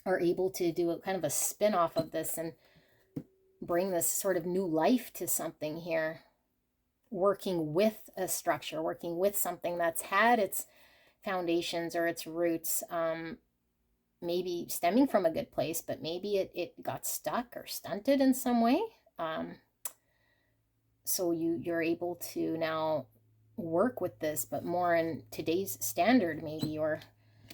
are able to do a kind of a spin-off of this and bring this sort of new life to something here, working with a structure, working with something that's had its foundations or its roots, maybe stemming from a good place, but maybe it got stuck or stunted in some way. So you're able to now work with this, but more in today's standard maybe, or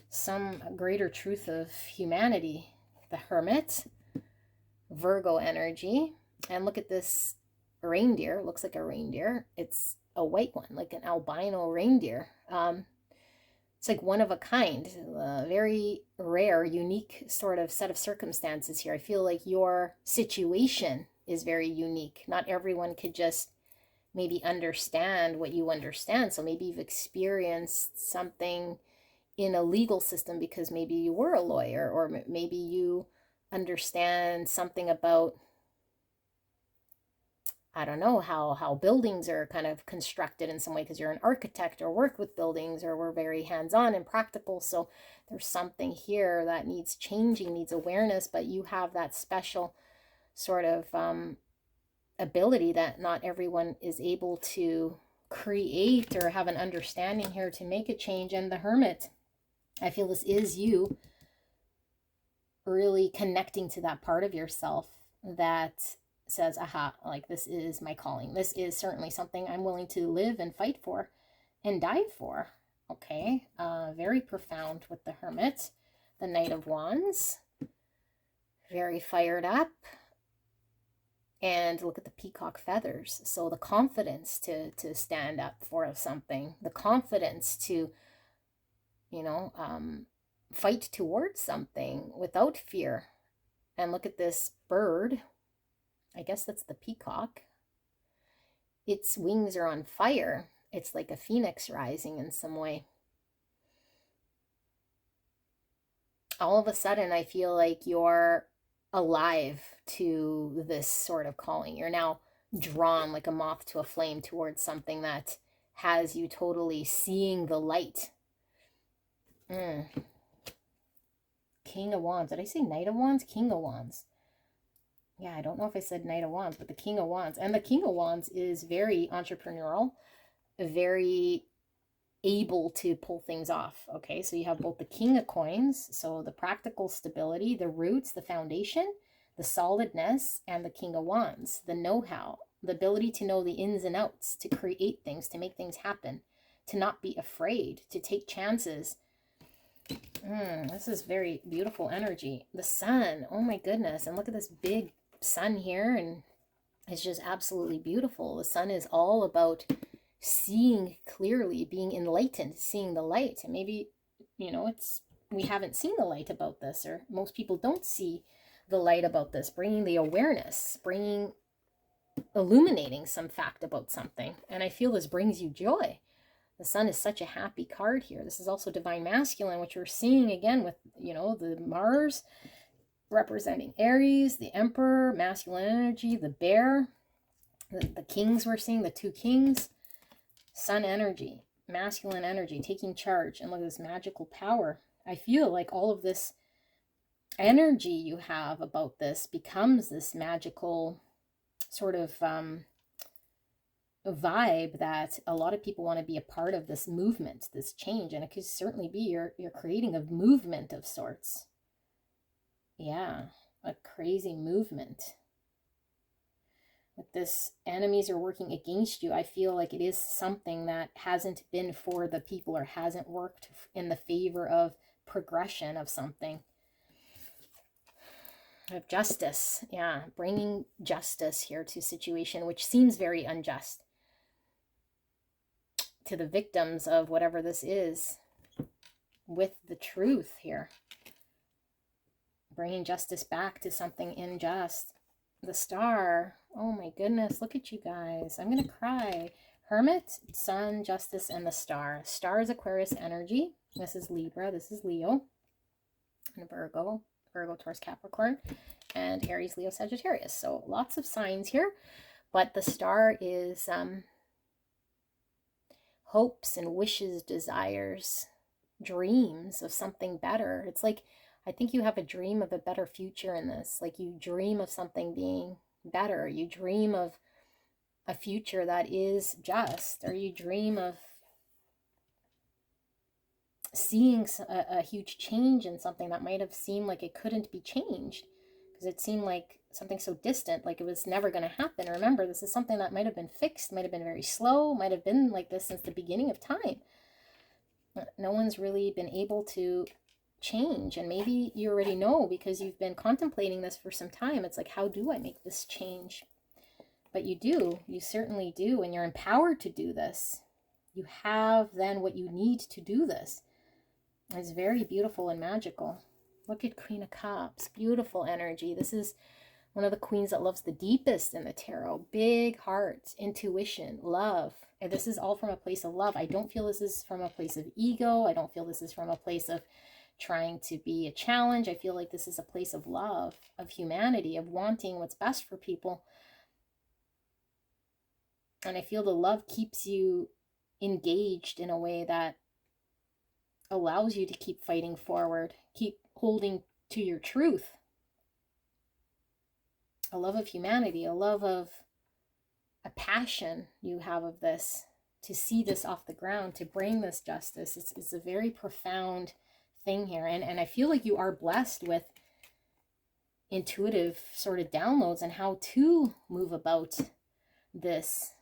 some greater truth of humanity. The Hermit, Virgo energy. And look at this reindeer. It looks like a reindeer. It's a white one, like an albino reindeer. It's like one of a kind, a very rare, unique sort of set of circumstances here. I feel like your situation is very unique. Not everyone could just maybe understand what you understand. So maybe you've experienced something in a legal system because maybe you were a lawyer, or maybe you understand something about, I don't know, how buildings are kind of constructed in some way because you're an architect or work with buildings, or we're very hands-on and practical. So there's something here that needs changing, needs awareness, but you have that special sort of ability that not everyone is able to create or have an understanding here to make a change. And the Hermit, I feel this is you really connecting to that part of yourself that says, aha, like this is my calling. This is certainly something I'm willing to live and fight for and die for. Okay, very profound with the Hermit, the Knight of Wands, very fired up. And look at the peacock feathers. So the confidence to stand up for something, the confidence to, you know, fight towards something without fear. And look at this bird. I guess that's the peacock. Its wings are on fire. It's like a phoenix rising in some way. All of a sudden, I feel like you're alive to this sort of calling. You're now drawn like a moth to a flame towards something that has you totally seeing the light. King of Wands. Did I say Knight of Wands? King of Wands. Yeah, I don't know if I said Knight of Wands, but the King of Wands. And the King of Wands is very entrepreneurial, very able to pull things off. Okay, so you have both the King of Coins, so the practical stability, the roots, the foundation, the solidness, and the King of Wands, the know-how, the ability to know the ins and outs, to create things, to make things happen, to not be afraid, to take chances. This is very beautiful energy. The sun, oh my goodness, and look at this big sun here, and it's just absolutely beautiful. The sun is all about seeing clearly, being enlightened, seeing the light. And maybe, you know, we haven't seen the light about this, or most people don't see the light about this, bringing the awareness, illuminating some fact about something. And I feel this brings you joy. The sun is such a happy card here. This is also divine masculine, which we're seeing again with, you know, the Mars representing Aries, the Emperor, masculine energy, the bear, the kings we're seeing, the two kings, sun energy, masculine energy, taking charge. And look at this magical power. I feel like all of this energy you have about this becomes this magical sort of vibe that a lot of people want to be a part of, this movement, this change. And it could certainly be you're creating a movement of sorts. Yeah, a crazy movement. With this, enemies are working against you. I feel like it is something that hasn't been for the people, or hasn't worked in the favor of progression of something. Of justice, yeah, bringing justice here to a situation which seems very unjust to the victims of whatever this is, with the truth here. Bringing justice back to something unjust. The star, oh my goodness, look at you guys. I'm going to cry. Hermit, sun, justice, and the star. Star is Aquarius energy. This is Libra, this is Leo, and Virgo, Taurus, Capricorn, and Aries, Leo, Sagittarius. So lots of signs here, but the star is hopes and wishes, desires, dreams of something better. It's like, I think you have a dream of a better future in this. Like you dream of something being better. You dream of a future that is just, or you dream of seeing a huge change in something that might have seemed like it couldn't be changed, because it seemed like something so distant, like it was never going to happen. Remember, this is something that might have been fixed, might have been very slow, might have been like this since the beginning of time. No one's really been able to change, and maybe you already know because you've been contemplating this for some time. It's like, how do I make this change? But you do, you certainly do, and you're empowered to do this. You have then what you need to do this. It's very beautiful and magical. Look at Queen of Cups, beautiful energy. This is one of the queens that loves the deepest in the tarot. Big heart, intuition, love. And this is all from a place of love. I don't feel this is from a place of ego. I don't feel this is from a place of trying to be a challenge. I feel like this is a place of love, of humanity, of wanting what's best for people. And I feel the love keeps you engaged in a way that allows you to keep fighting forward, keep holding to your truth. A love of humanity, a love of a passion you have of this, to see this off the ground, to bring this justice. It's a very profound thing here. And I feel like you are blessed with intuitive sort of downloads and how to move about this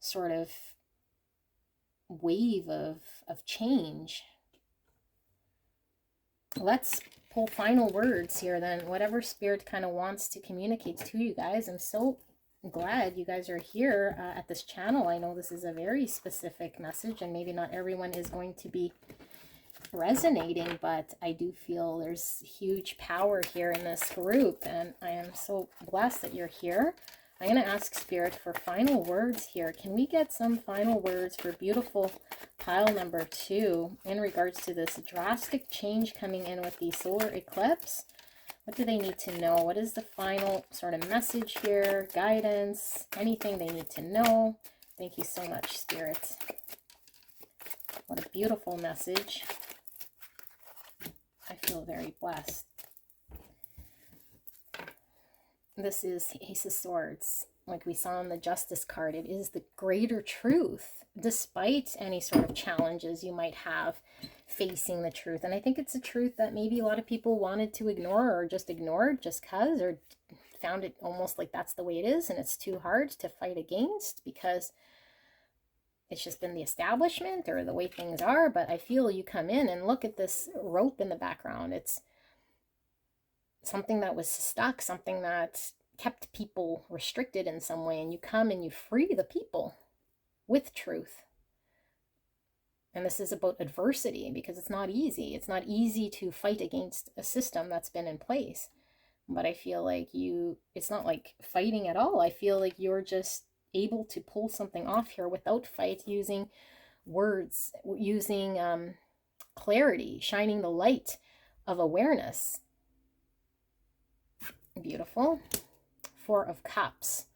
sort of wave of change. Let's pull final words here then, whatever Spirit kind of wants to communicate to you guys. I'm so glad you guys are here at this channel. I know this is a very specific message and maybe not everyone is going to be resonating, but I do feel there's huge power here in this group, and I am so blessed that you're here. I'm going to ask Spirit for final words here. Can we get some final words for beautiful pile number 2 in regards to this drastic change coming in with the solar eclipse? What do they need to know? What is the final sort of message here? Guidance, anything they need to know? Thank you so much, Spirit. What a beautiful message. I feel very blessed. This is Ace of Swords. Like we saw in the Justice card, it is the greater truth, despite any sort of challenges you might have facing the truth. And I think it's a truth that maybe a lot of people wanted to ignore or just ignored just because, or found it almost like that's the way it is and it's too hard to fight against because it's just been the establishment or the way things are. But I feel you come in and look at this rope in the background. It's something that was stuck, something that kept people restricted in some way, and you come and you free the people with truth. And this is about adversity, because it's not easy. It's not easy to fight against a system that's been in place. But I feel like it's not like fighting at all. I feel like you're just able to pull something off here without fight, using words, using clarity, shining the light of awareness. Beautiful. 4 of Cups.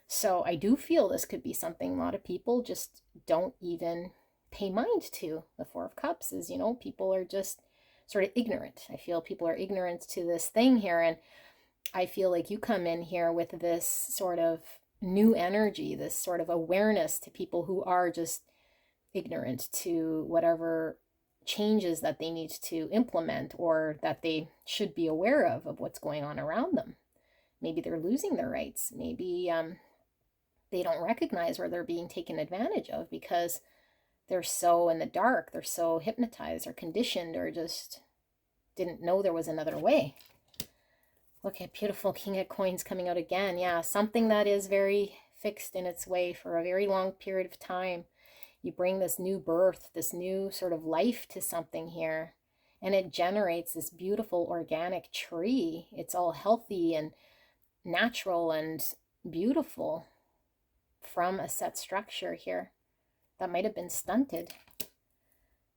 So I do feel this could be something a lot of people just don't even pay mind to. The 4 of Cups is, people are just sort of ignorant. I feel people are ignorant to this thing here. And I feel like you come in here with this sort of new energy, this sort of awareness to people who are just ignorant to whatever changes that they need to implement or that they should be aware of what's going on around them. Maybe they're losing their rights. Maybe they don't recognize where they're being taken advantage of because they're so in the dark, they're so hypnotized or conditioned or just didn't know there was another way. Look at beautiful King of Coins coming out again. Yeah, something that is very fixed in its way for a very long period of time. You bring this new birth, this new sort of life to something here, and it generates this beautiful organic tree. It's all healthy and natural and beautiful from a set structure here that might have been stunted.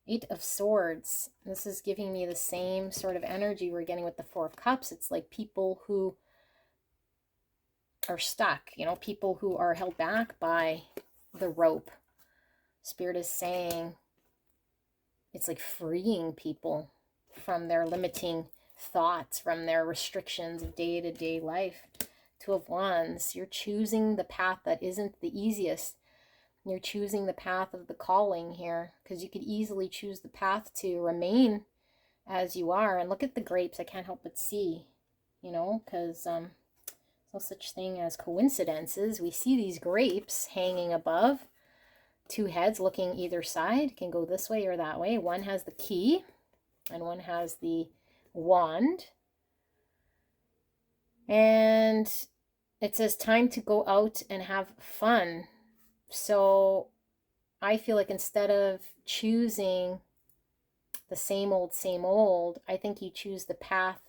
8 of Swords. This is giving me the same sort of energy we're getting with the 4 of Cups. It's like people who are stuck, people who are held back by the rope. Spirit is saying it's like freeing people from their limiting thoughts, from their restrictions of day-to-day life. 2 of Wands. You're choosing the path that isn't the easiest. You're choosing the path of the calling here, because you could easily choose the path to remain as you are. And look at the grapes. I can't help but see, because there's no such thing as coincidences. We see these grapes hanging above. 2 heads looking either side, can go this way or that way. One has the key and one has the wand. And it says time to go out and have fun. So I feel like instead of choosing the same old, I think you choose the path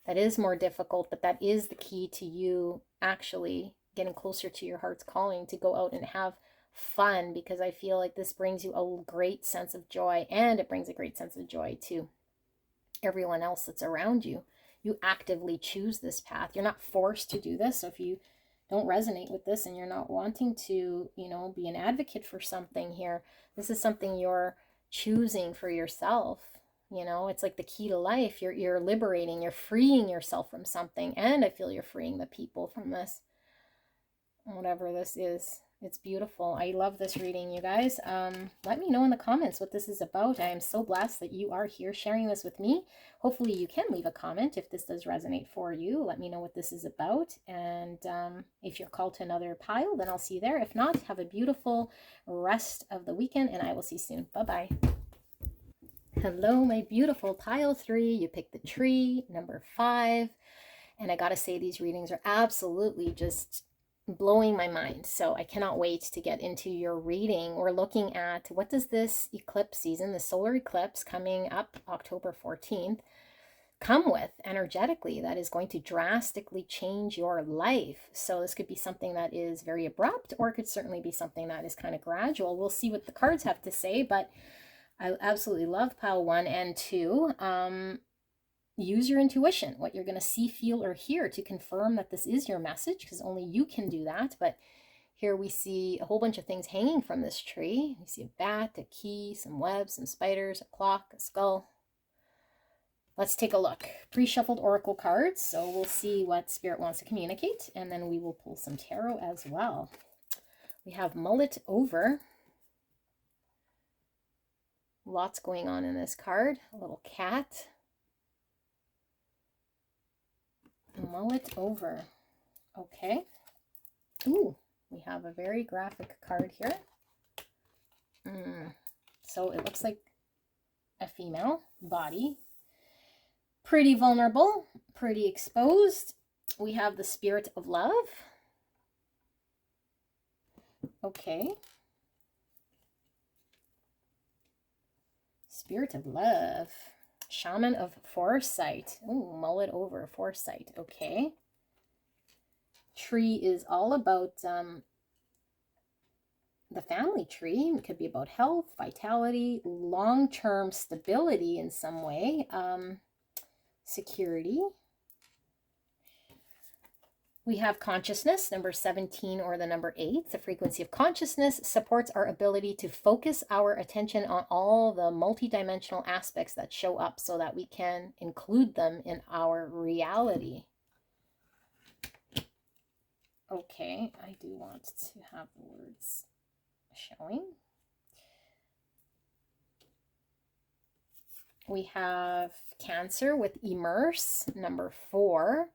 that is more difficult, but that is the key to you actually getting closer to your heart's calling, to go out and have fun, because I feel like this brings you a great sense of joy, and it brings a great sense of joy to everyone else that's around you. You actively choose this path. You're not forced to do this. So if you don't resonate with this and you're not wanting to, be an advocate for something here, this is something you're choosing for yourself. It's like the key to life. You're liberating, you're freeing yourself from something, and I feel you're freeing the people from this, whatever this is. It's beautiful. I love this reading, you guys. Let me know in the comments what this is about. I am so blessed that you are here sharing this with me. Hopefully you can leave a comment if this does resonate for you. Let me know what this is about. And if you're called to another pile, then I'll see you there. If not, have a beautiful rest of the weekend, and I will see you soon. Bye-bye. Hello, my beautiful pile 3. You picked the tree, number 5. And I gotta say, these readings are absolutely just blowing my mind. So I cannot wait to get into your reading. We're looking at what does this eclipse season, the solar eclipse coming up October 14th, come with energetically that is going to drastically change your life. So this could be something that is very abrupt, or it could certainly be something that is kind of gradual. We'll see what the cards have to say, but I absolutely love pile 1 and 2. Use your intuition, what you're going to see, feel, or hear to confirm that this is your message, because only you can do that. But here we see a whole bunch of things hanging from this tree. We see a bat, a key, some webs, some spiders, a clock, a skull. Let's take a look. Pre-shuffled oracle cards, so we'll see what Spirit wants to communicate, and then we will pull some tarot as well. We have mullet over. Lots going on in this card. A little cat. Mullet over. Okay. Ooh, we have a very graphic card here. So it looks like a female body. Pretty vulnerable, pretty exposed. We have the spirit of love. Okay. Spirit of love. Shaman of foresight. Ooh, mullet over, foresight. Okay. Tree is all about the family tree. It could be about health, vitality, long-term stability in some way, security. We have consciousness, number 17 or the number 8. The frequency of consciousness supports our ability to focus our attention on all the multidimensional aspects that show up so that we can include them in our reality. Okay, I do want to have the words showing. We have Cancer with immerse, number 4.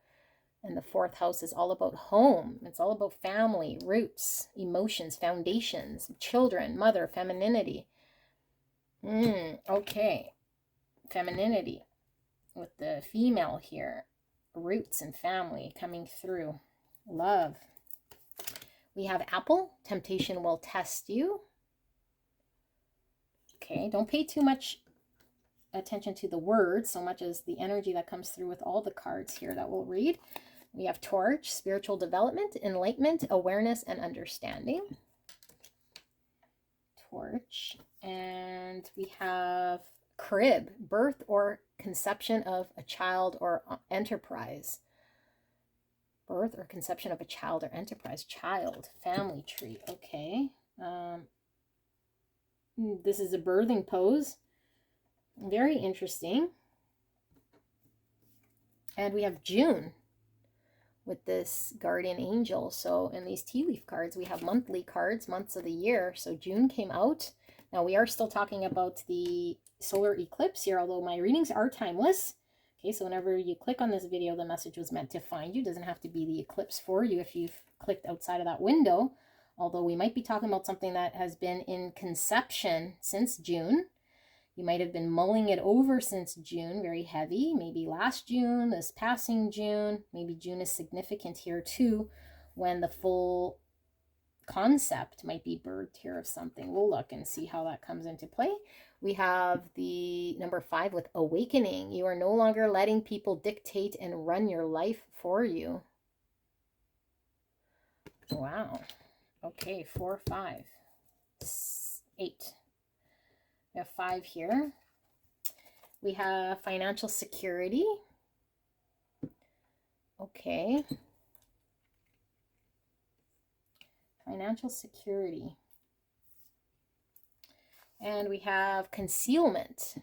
And the 4th house is all about home. It's all about family, roots, emotions, foundations, children, mother, femininity. Okay. Femininity with the female here. Roots and family coming through. Love. We have apple. Temptation will test you. Okay. Don't pay too much attention to the words so much as the energy that comes through with all the cards here that we'll read. We have torch, spiritual development, enlightenment, awareness, and understanding. Torch. And we have crib, birth or conception of a child or enterprise. Birth or conception of a child or enterprise. Child, family tree. Okay. This is a birthing pose. Very interesting. And we have June with this guardian angel. So in these tea leaf cards, we have monthly cards, months of the year. So June came out. Now we are still talking about the solar eclipse here, although my readings are timeless. Okay, so whenever you click on this video, the message was meant to find you. It doesn't have to be the eclipse for you if you've clicked outside of that window. Although we might be talking about something that has been in conception since June. You might have been mulling it over since June, very heavy. Maybe last June, this passing June. Maybe June is significant here too, when the full concept might be birthed here of something. We'll look and see how that comes into play. We have the number 5 with awakening. You are no longer letting people dictate and run your life for you. Wow. Okay, 4, 5, 8. We have 5 here. We have financial security. Okay. Financial security. And we have concealment.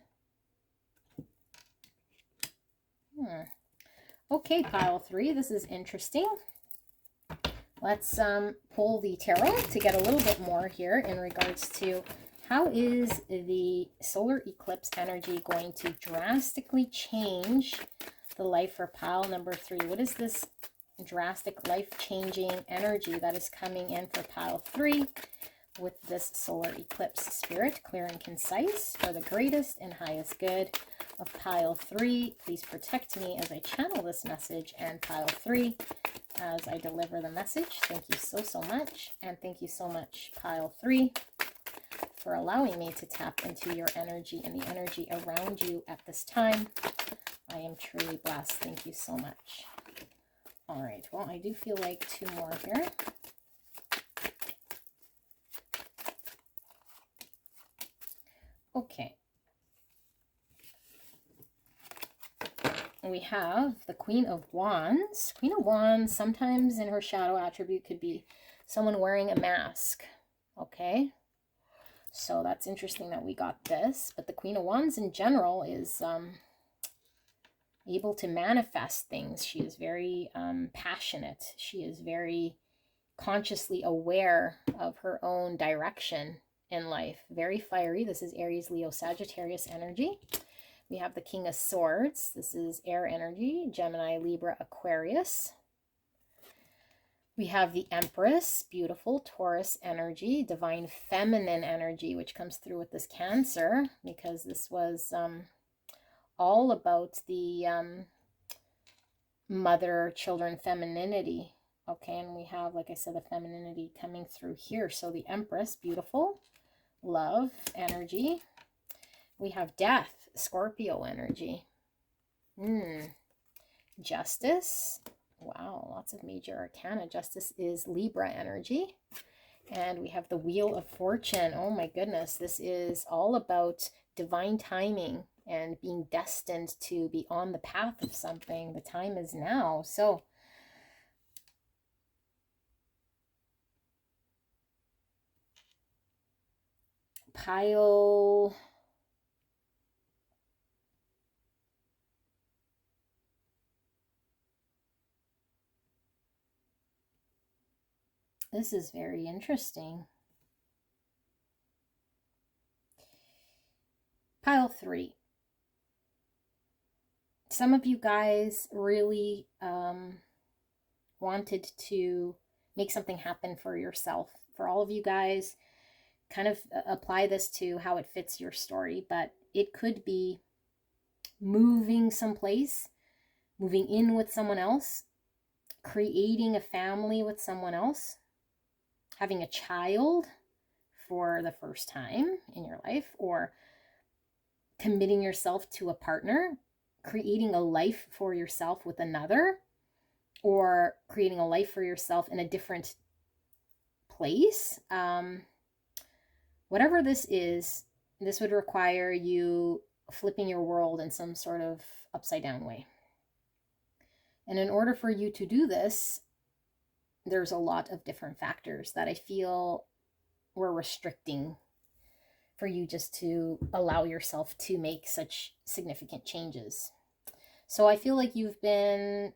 Okay, pile 3. This is interesting. Let's pull the tarot to get a little bit more here in regards to how is the solar eclipse energy going to drastically change the life for pile number 3. What is this drastic life-changing energy that is coming in for pile 3 with this solar eclipse? Spirit, clear and concise, for the greatest and highest good of pile 3. Please protect me as I channel this message, and pile 3 as I deliver the message. Thank you so much. And thank you so much, pile 3, for allowing me to tap into your energy and the energy around you at this time. I am truly blessed. Thank you so much. All right. Well, I do feel like 2 more here. Okay. We have the Queen of Wands. Queen of Wands, sometimes in her shadow attribute, could be someone wearing a mask. Okay. So that's interesting that we got this. But the Queen of Wands in general is able to manifest things. She is very passionate. She is very consciously aware of her own direction in life. Very fiery. This is Aries, Leo, Sagittarius energy. We have the King of Swords. This is air energy, Gemini, Libra, Aquarius. We have the Empress, beautiful Taurus energy, divine feminine energy, which comes through with this Cancer, because this was all about the mother, children, femininity. Okay, and we have, like I said, the femininity coming through here. So the Empress, beautiful, love energy. We have Death, Scorpio energy. Justice. Wow, lots of major arcana. Justice is Libra energy. And we have the Wheel of Fortune. Oh my goodness, this is all about divine timing and being destined to be on the path of something. The time is now. So pile... This is very interesting. Pile 3. Some of you guys really wanted to make something happen for yourself. For all of you guys, kind of apply this to how it fits your story, but it could be moving someplace, moving in with someone else, creating a family with someone else, having a child for the first time in your life, or committing yourself to a partner, creating a life for yourself with another, or creating a life for yourself in a different place. Whatever this is, this would require you flipping your world in some sort of upside down way. And in order for you to do this, there's a lot of different factors that I feel were restricting for you just to allow yourself to make such significant changes. So I feel like you've been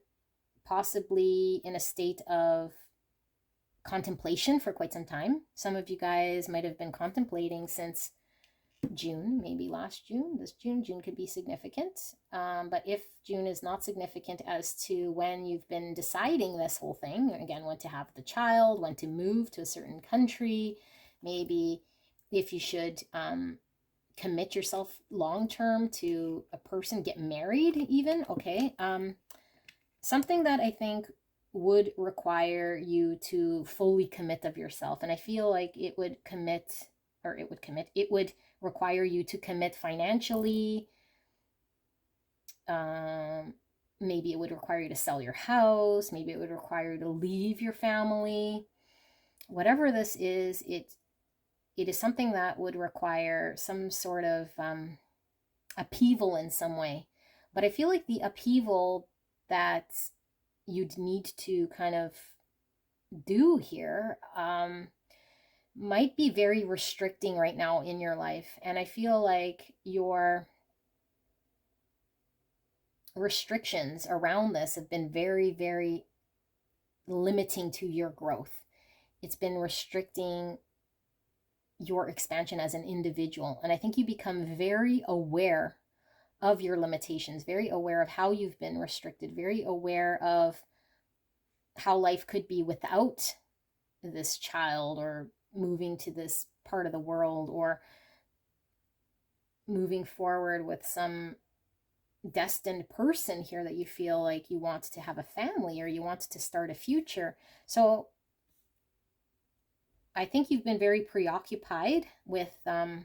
possibly in a state of contemplation for quite some time. Some of you guys might have been contemplating since June, maybe last June. This June could be significant. But if June is not significant as to when you've been deciding this whole thing, again, when to have the child, when to move to a certain country, maybe if you should commit yourself long-term to a person, get married even, okay. Something that I think would require you to fully commit of yourself. And I feel like it would require you to commit financially. Maybe it would require you to sell your house. Maybe it would require you to leave your family. Whatever this is, it is something that would require some sort of upheaval in some way. But I feel like the upheaval that you'd need to kind of do here might be very restricting right now in your life. And I feel like your restrictions around this have been very, very limiting to your growth. It's been restricting your expansion as an individual. And I think you become very aware of your limitations, very aware of how you've been restricted, very aware of how life could be without this child, or moving to this part of the world, or moving forward with some destined person here that you feel like you want to have a family or you want to start a future. So I think you've been very preoccupied with the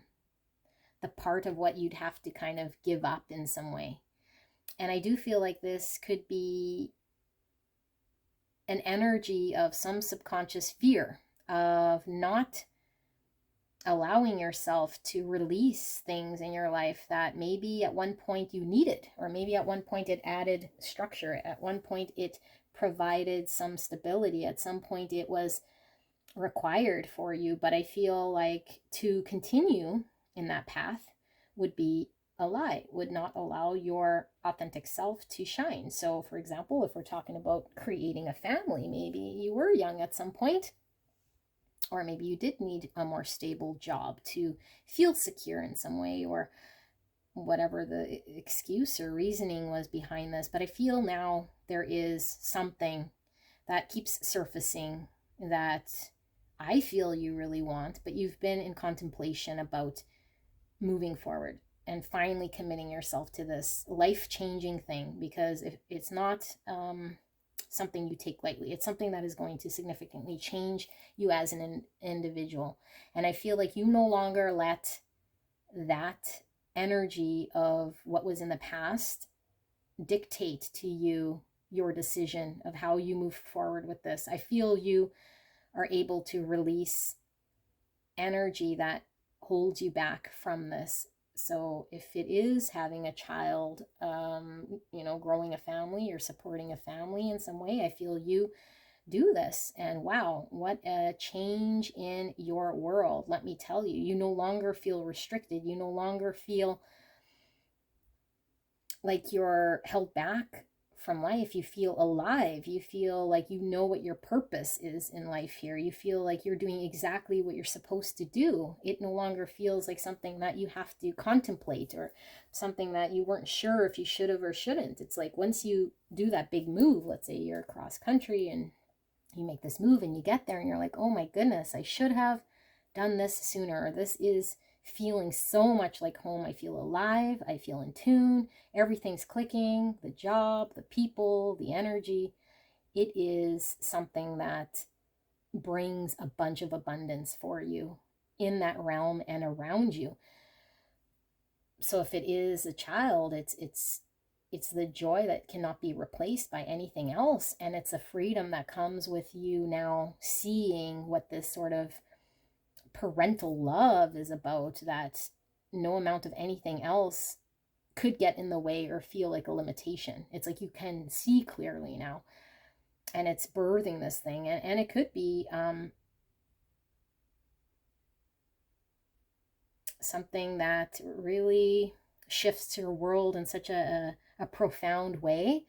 part of what you'd have to kind of give up in some way. And I do feel like this could be an energy of some subconscious fear of not allowing yourself to release things in your life that maybe at one point you needed, or maybe at one point it added structure, at one point it provided some stability, at some point it was required for you. But I feel like to continue in that path would be a lie, would not allow your authentic self to shine. So for example, if we're talking about creating a family, maybe you were young at some point, or maybe you did need a more stable job to feel secure in some way, or whatever the excuse or reasoning was behind this. But I feel now there is something that keeps surfacing that I feel you really want, but you've been in contemplation about moving forward and finally committing yourself to this life-changing thing. Because if it's not something you take lightly, it's something that is going to significantly change you as an individual. And I feel like you no longer let that energy of what was in the past dictate to you your decision of how you move forward with this. I feel you are able to release energy that holds you back from this. So if it is having a child, growing a family or supporting a family in some way, I feel you do this. And wow, what a change in your world. Let me tell you, you no longer feel restricted. You no longer feel like you're held back from life. You feel alive. You feel like you know what your purpose is in life here. You feel like you're doing exactly what you're supposed to do. It no longer feels like something that you have to contemplate, or something that you weren't sure if you should have or shouldn't. It's like once you do that big move, let's say you're across country and you make this move and you get there and you're like, oh my goodness, I should have done this sooner. This is feeling so much like home. I feel alive. I feel in tune. Everything's clicking. The job, the people, the energy. It is something that brings a bunch of abundance for you in that realm and around you. So if it is a child, it's the joy that cannot be replaced by anything else. And it's a freedom that comes with you now seeing what this sort of parental love is about, that no amount of anything else could get in the way or feel like a limitation. It's like you can see clearly now, and it's birthing this thing. And it could be something that really shifts your world in such a profound way.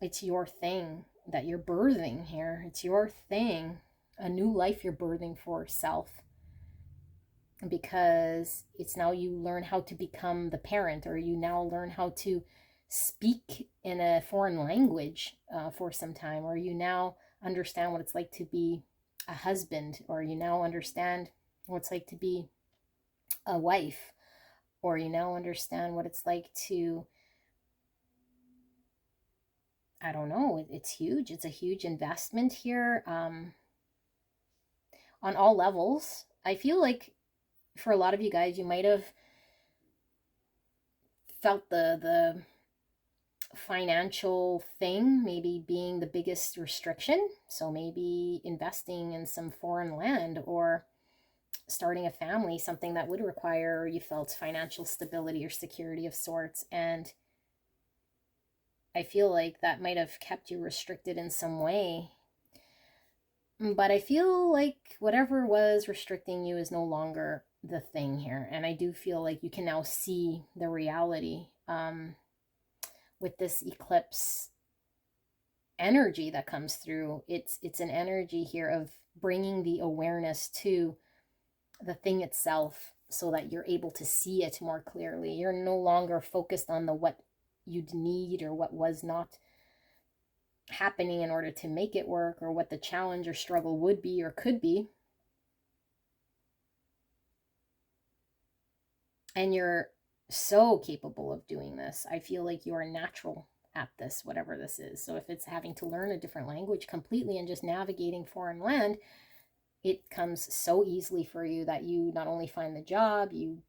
It's your thing that you're birthing here. It's your thing, a new life you're birthing for self. Because it's now you learn how to become the parent, or you now learn how to speak in a foreign language for some time, or you now understand what it's like to be a husband, or you now understand what it's like to be a wife, or you now understand what it's like to, I don't know, it's huge. It's a huge investment here on all levels. I feel like for a lot of you guys, you might have felt the financial thing maybe being the biggest restriction. So maybe investing in some foreign land or starting a family, something that would require, you felt, financial stability or security of sorts. And I feel like that might have kept you restricted in some way. But I feel like whatever was restricting you is no longer the thing here. And I do feel like you can now see the reality with this eclipse energy that comes through. It's an energy here of bringing the awareness to the thing itself so that you're able to see it more clearly. You're no longer focused on the what you'd need or what was not happening in order to make it work, or what the challenge or struggle would be or could be. And you're so capable of doing this. I feel like you are natural at this, whatever this is. So if it's having to learn a different language completely and just navigating foreign land, it comes so easily for you that you not only find the job, you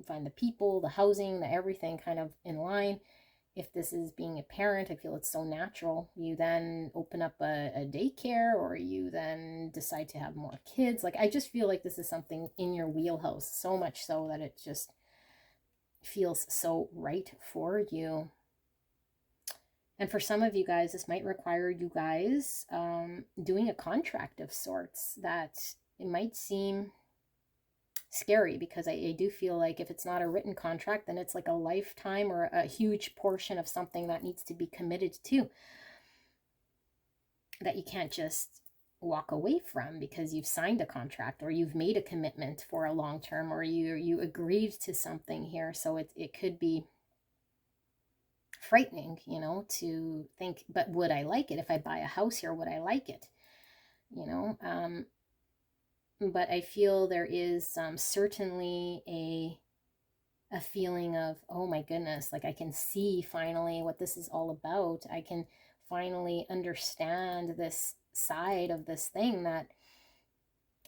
find the people, the housing, the everything kind of in line. If this is being a parent, I feel it's so natural. You then open up a daycare, or you then decide to have more kids. Like, I just feel like this is something in your wheelhouse, so much so that it just feels so right for you. And for some of you guys, this might require you guys doing a contract of sorts. That it might seem scary, because I do feel like if it's not a written contract, then it's like a lifetime or a huge portion of something that needs to be committed to, that you can't just walk away from because you've signed a contract or you've made a commitment for a long term, or you agreed to something here. So it could be frightening, you know, to think, but would I like it? If I buy a house here, would I like it? You know, but I feel there is certainly a feeling of, oh my goodness, like I can see finally what this is all about. I can finally understand this side of this thing that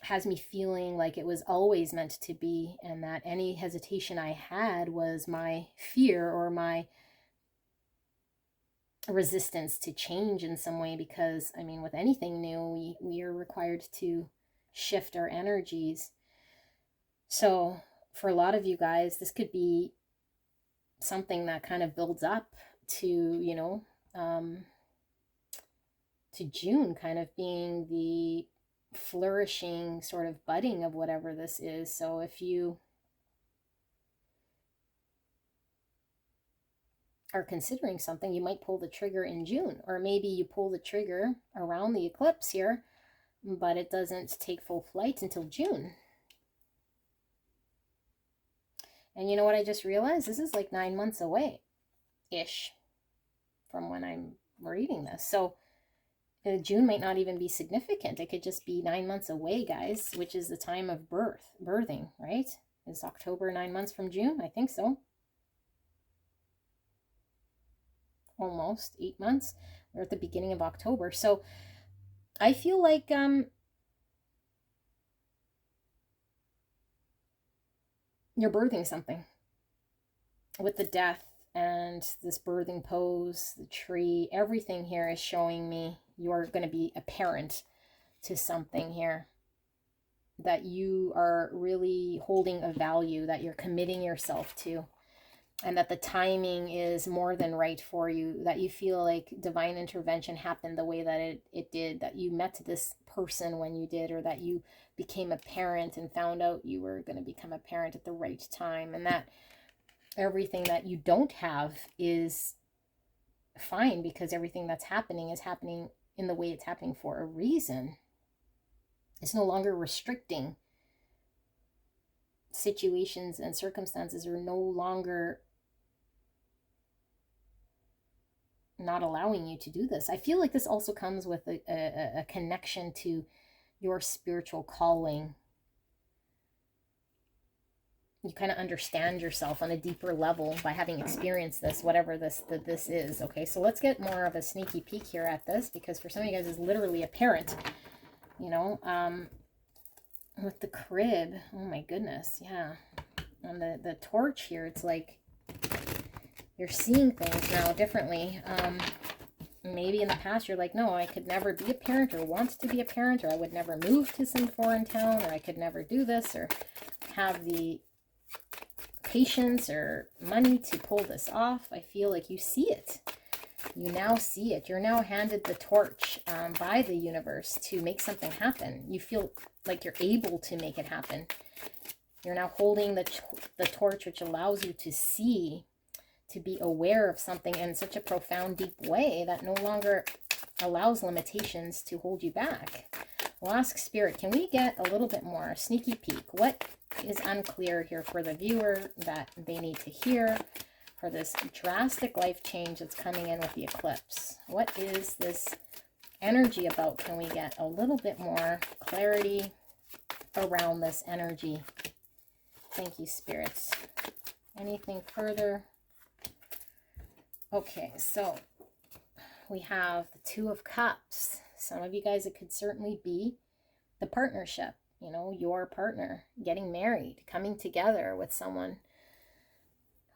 has me feeling like it was always meant to be, and that any hesitation I had was my fear or my resistance to change in some way. Because I mean, with anything new, we are required to shift our energies. So for a lot of you guys, this could be something that kind of builds up to, you know, to June kind of being the flourishing sort of budding of whatever this is. So if you are considering something, you might pull the trigger in June, or maybe you pull the trigger around the eclipse here, but it doesn't take full flight until June. And you know what I just realized? This is like 9 months away-ish from when I'm reading this. So June might not even be significant. It could just be 9 months away, guys, which is the time of birthing, right? Is October 9 months from June? I think so. Almost 8 months. We're at the beginning of October. So I feel like you're birthing something with the death and this birthing pose, the tree, everything here is showing me you're going to be a parent to something here that you are really holding a value, that you're committing yourself to, and that the timing is more than right for you, that you feel like divine intervention happened the way that it did, that you met this person when you did, or that you became a parent and found out you were going to become a parent at the right time, and that everything that you don't have is fine, because everything that's happening is happening in the way it's happening for a reason. It's no longer restricting. Situations and circumstances are no longer not allowing you to do this. I feel like this also comes with a connection to your spiritual calling. You kind of understand yourself on a deeper level by having experienced this, whatever this is. Okay, so let's get more of a sneaky peek here at this, because for some of you guys, it's literally a parent, you know, with the crib. Oh my goodness, yeah. On the torch here, it's like you're seeing things now differently. Maybe in the past you're like, no, I could never be a parent, or want to be a parent, or I would never move to some foreign town, or I could never do this, or have the patience or money to pull this off. I feel like you see it. You now see it. You're now handed the torch by the universe to make something happen. You feel like you're able to make it happen. You're now holding the torch, which allows you to see, to be aware of something in such a profound, deep way that no longer allows limitations to hold you back. We'll ask Spirit, can we get a little bit more, a sneaky peek? What is unclear here for the viewer that they need to hear for this drastic life change that's coming in with the eclipse? What is this energy about? Can we get a little bit more clarity around this energy? Thank you, spirits. Anything further? Okay, so we have the Two of Cups. Some of you guys, it could certainly be the partnership, you know, your partner getting married, coming together with someone.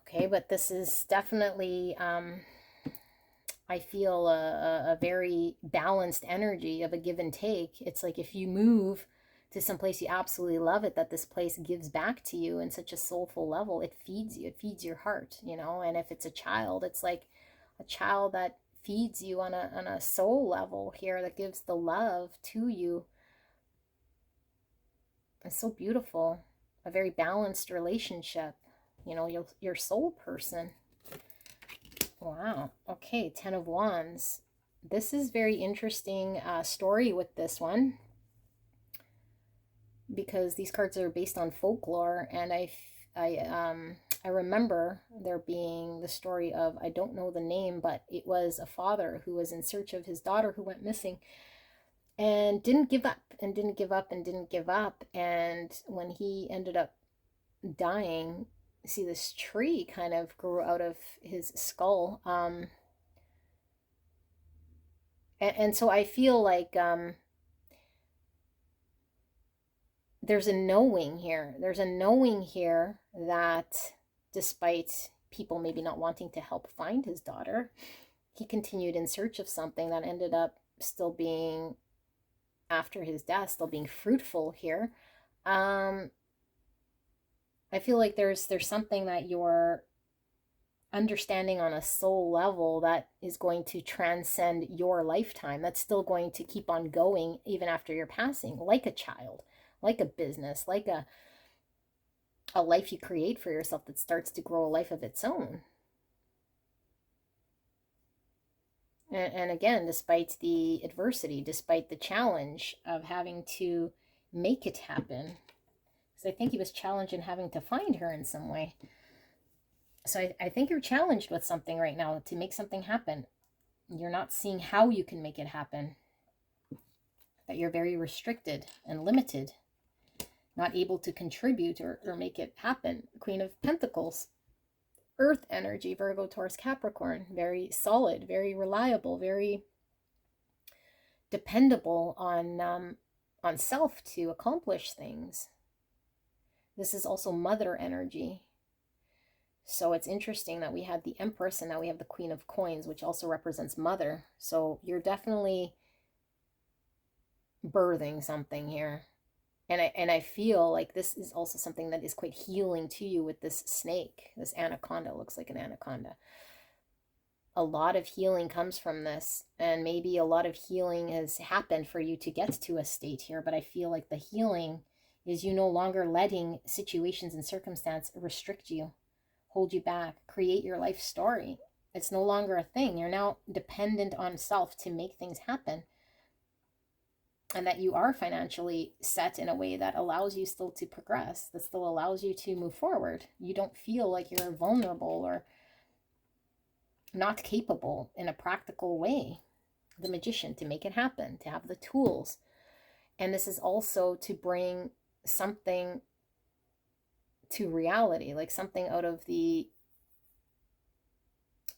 Okay, but this is definitely, I feel a very balanced energy of a give and take. It's like if you move to some place you absolutely love it, that this place gives back to you in such a soulful level. It feeds you, it feeds your heart, you know. And if it's a child, it's like a child that feeds you on a soul level here, that gives the love to you. It's so beautiful. A very balanced relationship, you know, your soul person. Wow. Okay, Ten of Wands. This is very interesting story with this one, because these cards are based on folklore, and I remember there being the story of, I don't know the name, but it was a father who was in search of his daughter who went missing and didn't give up and didn't give up and didn't give up. And when he ended up dying, see, this tree kind of grew out of his skull. And so I feel like there's a knowing here. There's a knowing here that despite people maybe not wanting to help find his daughter, he continued in search of something that ended up still being, after his death, still being fruitful here. I feel like there's something that you're understanding on a soul level that is going to transcend your lifetime, that's still going to keep on going even after your passing, like a child, like a business, like a life you create for yourself that starts to grow a life of its own. And again, despite the adversity, despite the challenge of having to make it happen, because I think he was challenged in having to find her in some way. So I think you're challenged with something right now to make something happen. You're not seeing how you can make it happen. That you're very restricted and limited, not able to contribute or make it happen. Queen of Pentacles, Earth energy, Virgo, Taurus, Capricorn, very solid, very reliable, very dependable on self to accomplish things. This is also mother energy. So it's interesting that we have the Empress and now we have the Queen of Coins, which also represents mother. So you're definitely birthing something here. And I feel like this is also something that is quite healing to you with this snake. This anaconda looks like an anaconda. A lot of healing comes from this, and maybe a lot of healing has happened for you to get to a state here, but I feel like the healing is you no longer letting situations and circumstance restrict you, hold you back, create your life story. It's no longer a thing. You're now dependent on self to make things happen. And that you are financially set in a way that allows you still to progress, that still allows you to move forward. You don't feel like you're vulnerable or not capable in a practical way. The Magician, to make it happen, to have the tools. And this is also to bring something to reality, like something out of the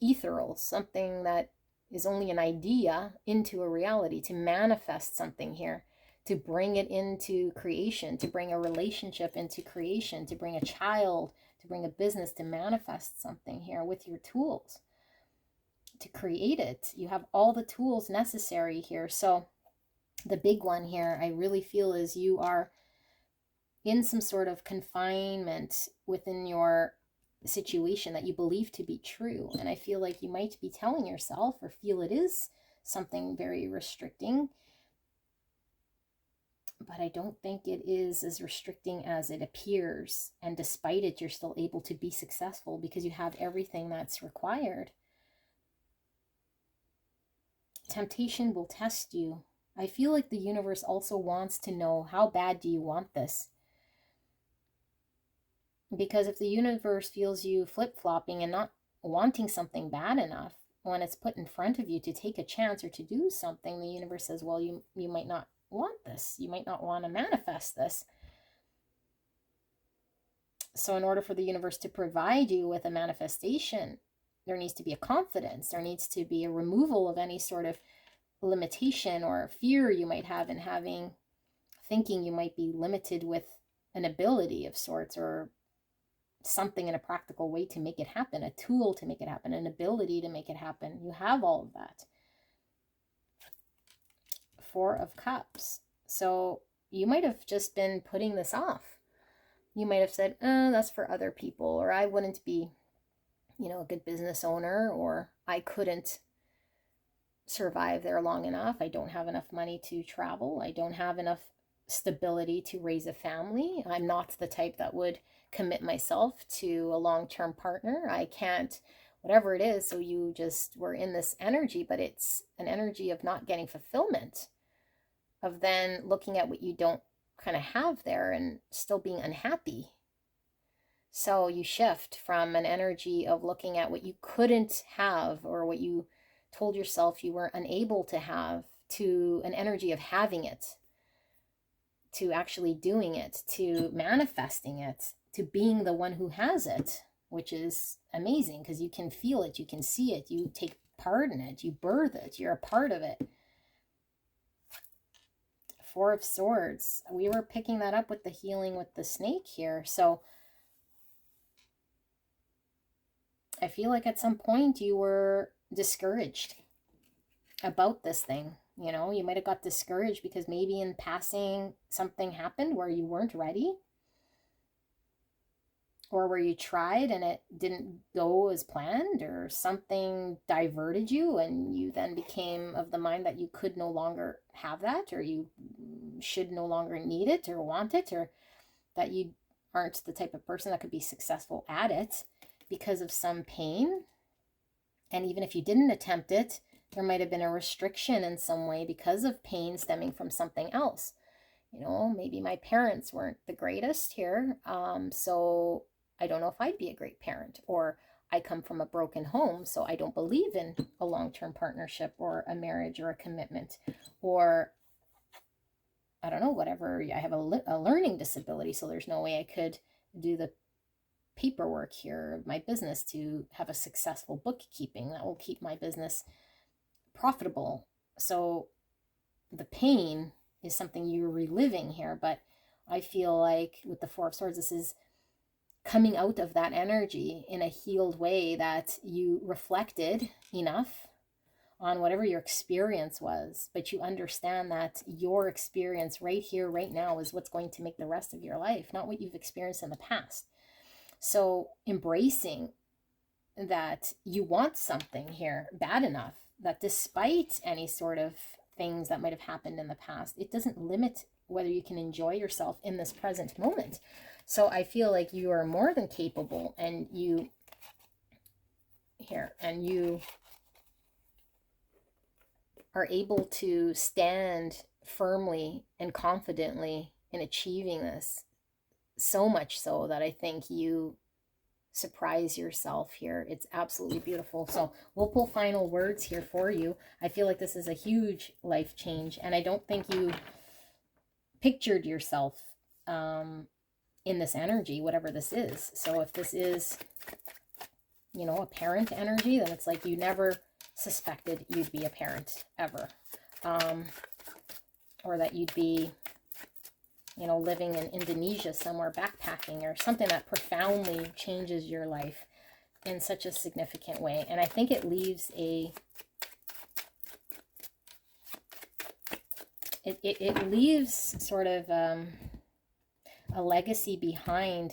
ethereal, something that is only an idea into a reality, to manifest something here, to bring it into creation, to bring a relationship into creation, to bring a child, to bring a business, to manifest something here with your tools, to create it. You have all the tools necessary here. So the big one here, I really feel, is you are in some sort of confinement within your situation that you believe to be true. And I feel like you might be telling yourself, or feel it is something very restricting, but I don't think it is as restricting as it appears. And despite it, you're still able to be successful because you have everything that's required. temptation will test you. I feel like the universe also wants to know, how bad do you want this? Because if the universe feels you flip-flopping and not wanting something bad enough, when it's put in front of you to take a chance or to do something, the universe says, well, you might not want this. You might not want to manifest this. So in order for the universe to provide you with a manifestation, there needs to be a confidence. There needs to be a removal of any sort of limitation or fear you might have in thinking you might be limited with an ability of sorts, or something in a practical way to make it happen, a tool to make it happen, an ability to make it happen. You have all of that. Four of Cups. So you might have just been putting this off. You might have said, that's for other people, or I wouldn't be, a good business owner, or I couldn't survive there long enough. I don't have enough money to travel. I don't have enough stability to raise a family. I'm not the type that would commit myself to a long-term partner. I can't, whatever it is. So you just were in this energy, but it's an energy of not getting fulfillment, of then looking at what you don't kind of have there and still being unhappy. So you shift from an energy of looking at what you couldn't have, or what you told yourself you were unable to have, to an energy of having it, to actually doing it, to manifesting it, to being the one who has it, which is amazing because you can feel it, you can see it, you take part in it, you birth it, you're a part of it. Four of Swords. We were picking that up with the healing with the snake here. So I feel like at some point you were discouraged about this thing. You might have got discouraged because maybe in passing something happened where you weren't ready, or where you tried and it didn't go as planned, or something diverted you and you then became of the mind that you could no longer have that, or you should no longer need it or want it, or that you aren't the type of person that could be successful at it because of some pain. And even if you didn't attempt it, there might have been a restriction in some way because of pain stemming from something else. Maybe my parents weren't the greatest here, so I don't know if I'd be a great parent. Or I come from a broken home, so I don't believe in a long-term partnership or a marriage or a commitment. Or I don't know, whatever. I have a learning disability, so there's no way I could do the paperwork here of my business to have a successful bookkeeping that will keep my business profitable. So the pain is something you're reliving here, but I feel like with the Four of Swords, this is coming out of that energy in a healed way, that you reflected enough on whatever your experience was, but you understand that your experience right here, right now, is what's going to make the rest of your life, not what you've experienced in the past. So embracing that you want something here bad enough that despite any sort of things that might have happened in the past, it doesn't limit whether you can enjoy yourself in this present moment. So I feel like you are more than capable, and you are able to stand firmly and confidently in achieving this. So much so that I think you surprise yourself here. It's absolutely beautiful. So we'll pull final words here for you. I feel like this is a huge life change, and I don't think you pictured yourself in this energy, whatever this is. So if this is, a parent energy, then it's like you never suspected you'd be a parent ever, or that you'd be living in Indonesia somewhere, backpacking, or something that profoundly changes your life in such a significant way. And I think it leaves it leaves sort of a legacy behind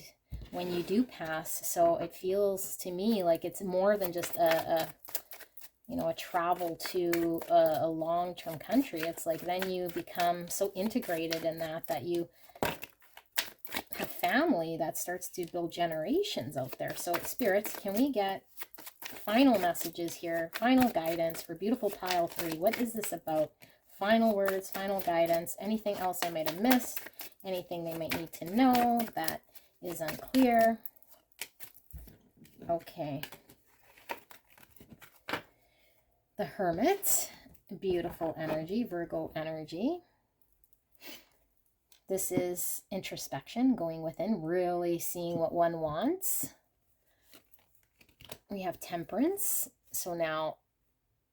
when you do pass. So it feels to me like it's more than just a travel to a long-term country. It's like then you become so integrated in that you have family that starts to build generations out there. So spirits, can we get final messages here, final guidance for beautiful pile 3. What is this about? Final words, final guidance, anything else I might have missed, anything they might need to know that is unclear. Okay. The Hermit, beautiful energy, Virgo energy. This is introspection, going within, really seeing what one wants. We have Temperance. So now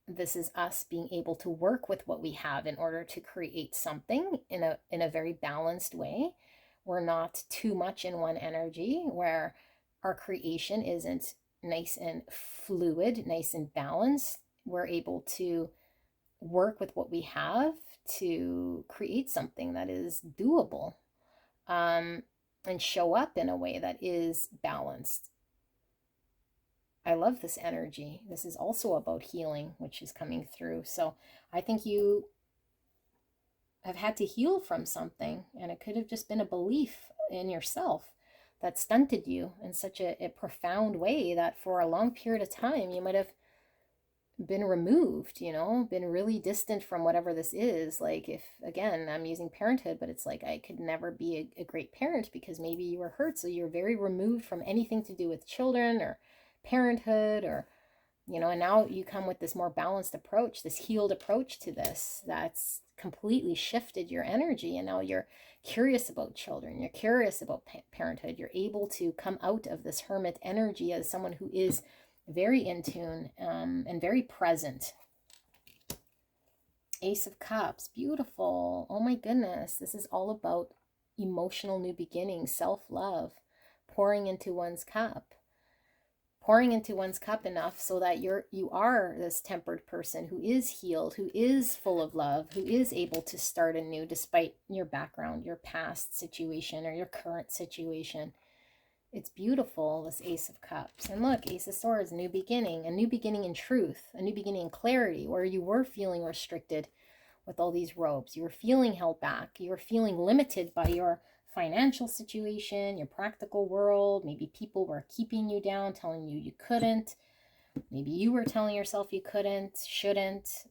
this is us being able to work with what we have in order to create something in a very balanced way. We're not too much in one energy where our creation isn't nice and fluid, nice and balanced. We're able to work with what we have to create something that is doable, and show up in a way that is balanced. I love this energy. This is also about healing, which is coming through. So I think you have had to heal from something, and it could have just been a belief in yourself that stunted you in such a profound way that for a long period of time you might have been removed, you know, been really distant from whatever this is. Like, if, again, I'm using parenthood, but it's like I could never be a great parent because maybe you were hurt, so you're very removed from anything to do with children or parenthood, or, you know, and now you come with this more balanced approach, this healed approach to this that's completely shifted your energy, and now you're curious about children, you're curious about parenthood, you're able to come out of this Hermit energy as someone who is very in tune, and very present. Ace of Cups, beautiful. Oh my goodness, this is all about emotional new beginnings, self-love, pouring into one's cup. Pouring into one's cup enough so that you are this tempered person who is healed, who is full of love, who is able to start anew despite your background, your past situation, or your current situation. It's beautiful, this Ace of Cups. And look, Ace of Swords, new beginning, a new beginning in truth, a new beginning in clarity, where you were feeling restricted with all these ropes. You were feeling held back. You were feeling limited by your financial situation, your practical world. Maybe people were keeping you down, telling you couldn't. Maybe you were telling yourself you couldn't, shouldn't,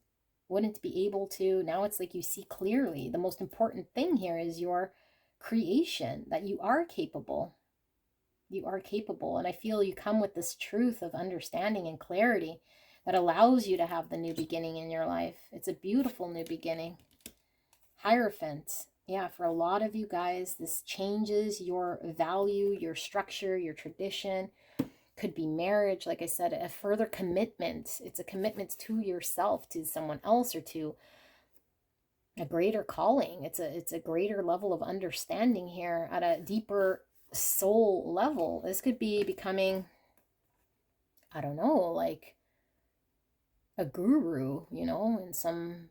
wouldn't be able to. Now it's like you see clearly. The most important thing here is your creation, that you are capable. You are capable. And I feel you come with this truth of understanding and clarity that allows you to have the new beginning in your life. It's a beautiful new beginning. Hierophant. Yeah, for a lot of you guys, this changes your value, your structure, your tradition. Could be marriage, like I said, a further commitment. It's a commitment to yourself, to someone else, or to a greater calling. It's a greater level of understanding here at a deeper soul level. This could be becoming, I don't know, like a guru, you know, in some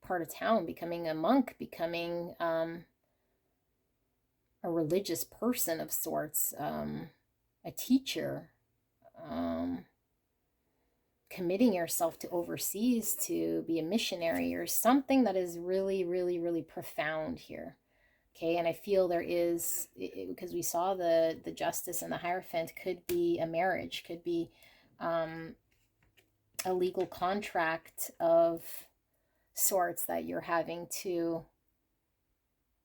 part of town, becoming a monk, becoming a religious person of sorts, a teacher, committing yourself to overseas to be a missionary, or something that is really, really, really profound here. Okay, and I feel there is, because we saw the Justice and the Hierophant, could be a marriage, could be a legal contract of sorts that you're having to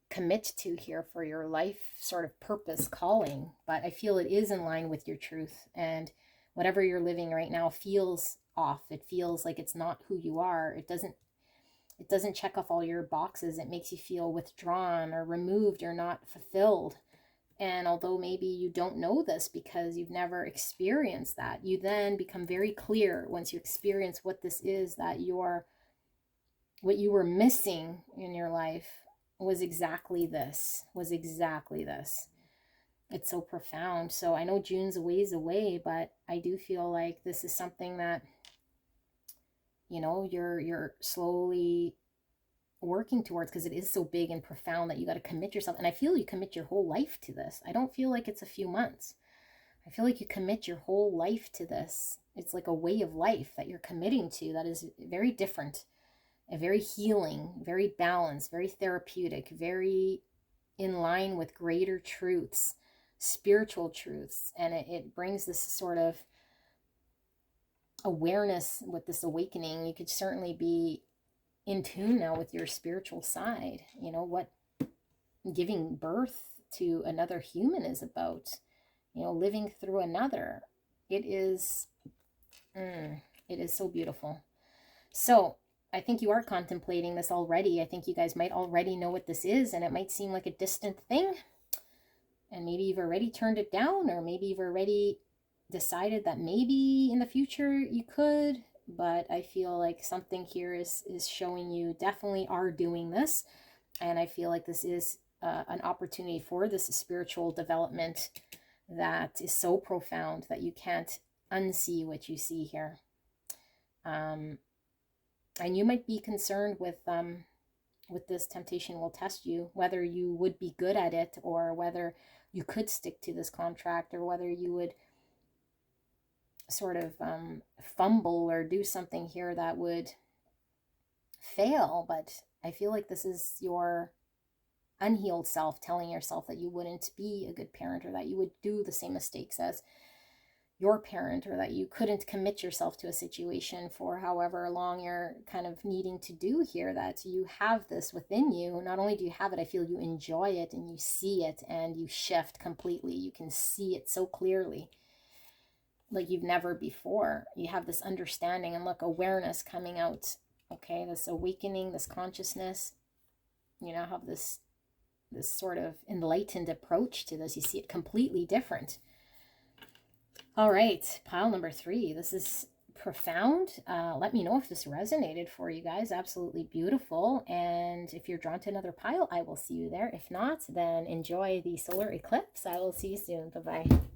commit to here for your life sort of purpose, calling. But I feel it is in line with your truth, and whatever you're living right now feels off. It feels like it's not who you are. It doesn't check off all your boxes. It makes you feel withdrawn or removed or not fulfilled. And although maybe you don't know this because you've never experienced that, you then become very clear once you experience what this is, that what you were missing in your life was exactly this, It's so profound. So I know June's a ways away, but I do feel like this is something that, you know, you're slowly working towards, because it is so big and profound that you got to commit yourself. And I feel you commit your whole life to this. I don't feel like it's a few months. I feel like you commit your whole life to this. It's like a way of life that you're committing to that is very different, and very healing, very balanced, very therapeutic, very in line with greater truths, spiritual truths. And it brings this sort of awareness with this awakening, you could certainly be in tune now with your spiritual side. You know, what giving birth to another human is about, you know, living through another. It is so beautiful. So I think you are contemplating this already. I think you guys might already know what this is, and it might seem like a distant thing, and maybe you've already turned it down, or maybe you've already decided that maybe in the future you could. But I feel like something here is showing you definitely are doing this, and I feel like this is an opportunity for this spiritual development that is so profound that you can't unsee what you see here. And you might be concerned with this temptation will test you, whether you would be good at it, or whether you could stick to this contract, or whether you would sort of fumble or do something here that would fail. But I feel like this is your unhealed self telling yourself that you wouldn't be a good parent, or that you would do the same mistakes as your parent, or that you couldn't commit yourself to a situation for however long you're kind of needing to do here. That you have this within you. Not only do you have it, I feel you enjoy it, and you see it, and you shift completely. You can see it so clearly, like you've never before. You have this understanding, and look, awareness coming out. Okay, this awakening, this consciousness, you know, have this sort of enlightened approach to this. You see it completely different. All right, pile number 3. This is profound. Let me know if this resonated for you guys. Absolutely beautiful. And if you're drawn to another pile, I will see you there. If not, then enjoy the solar eclipse. I will see you soon. Bye-bye.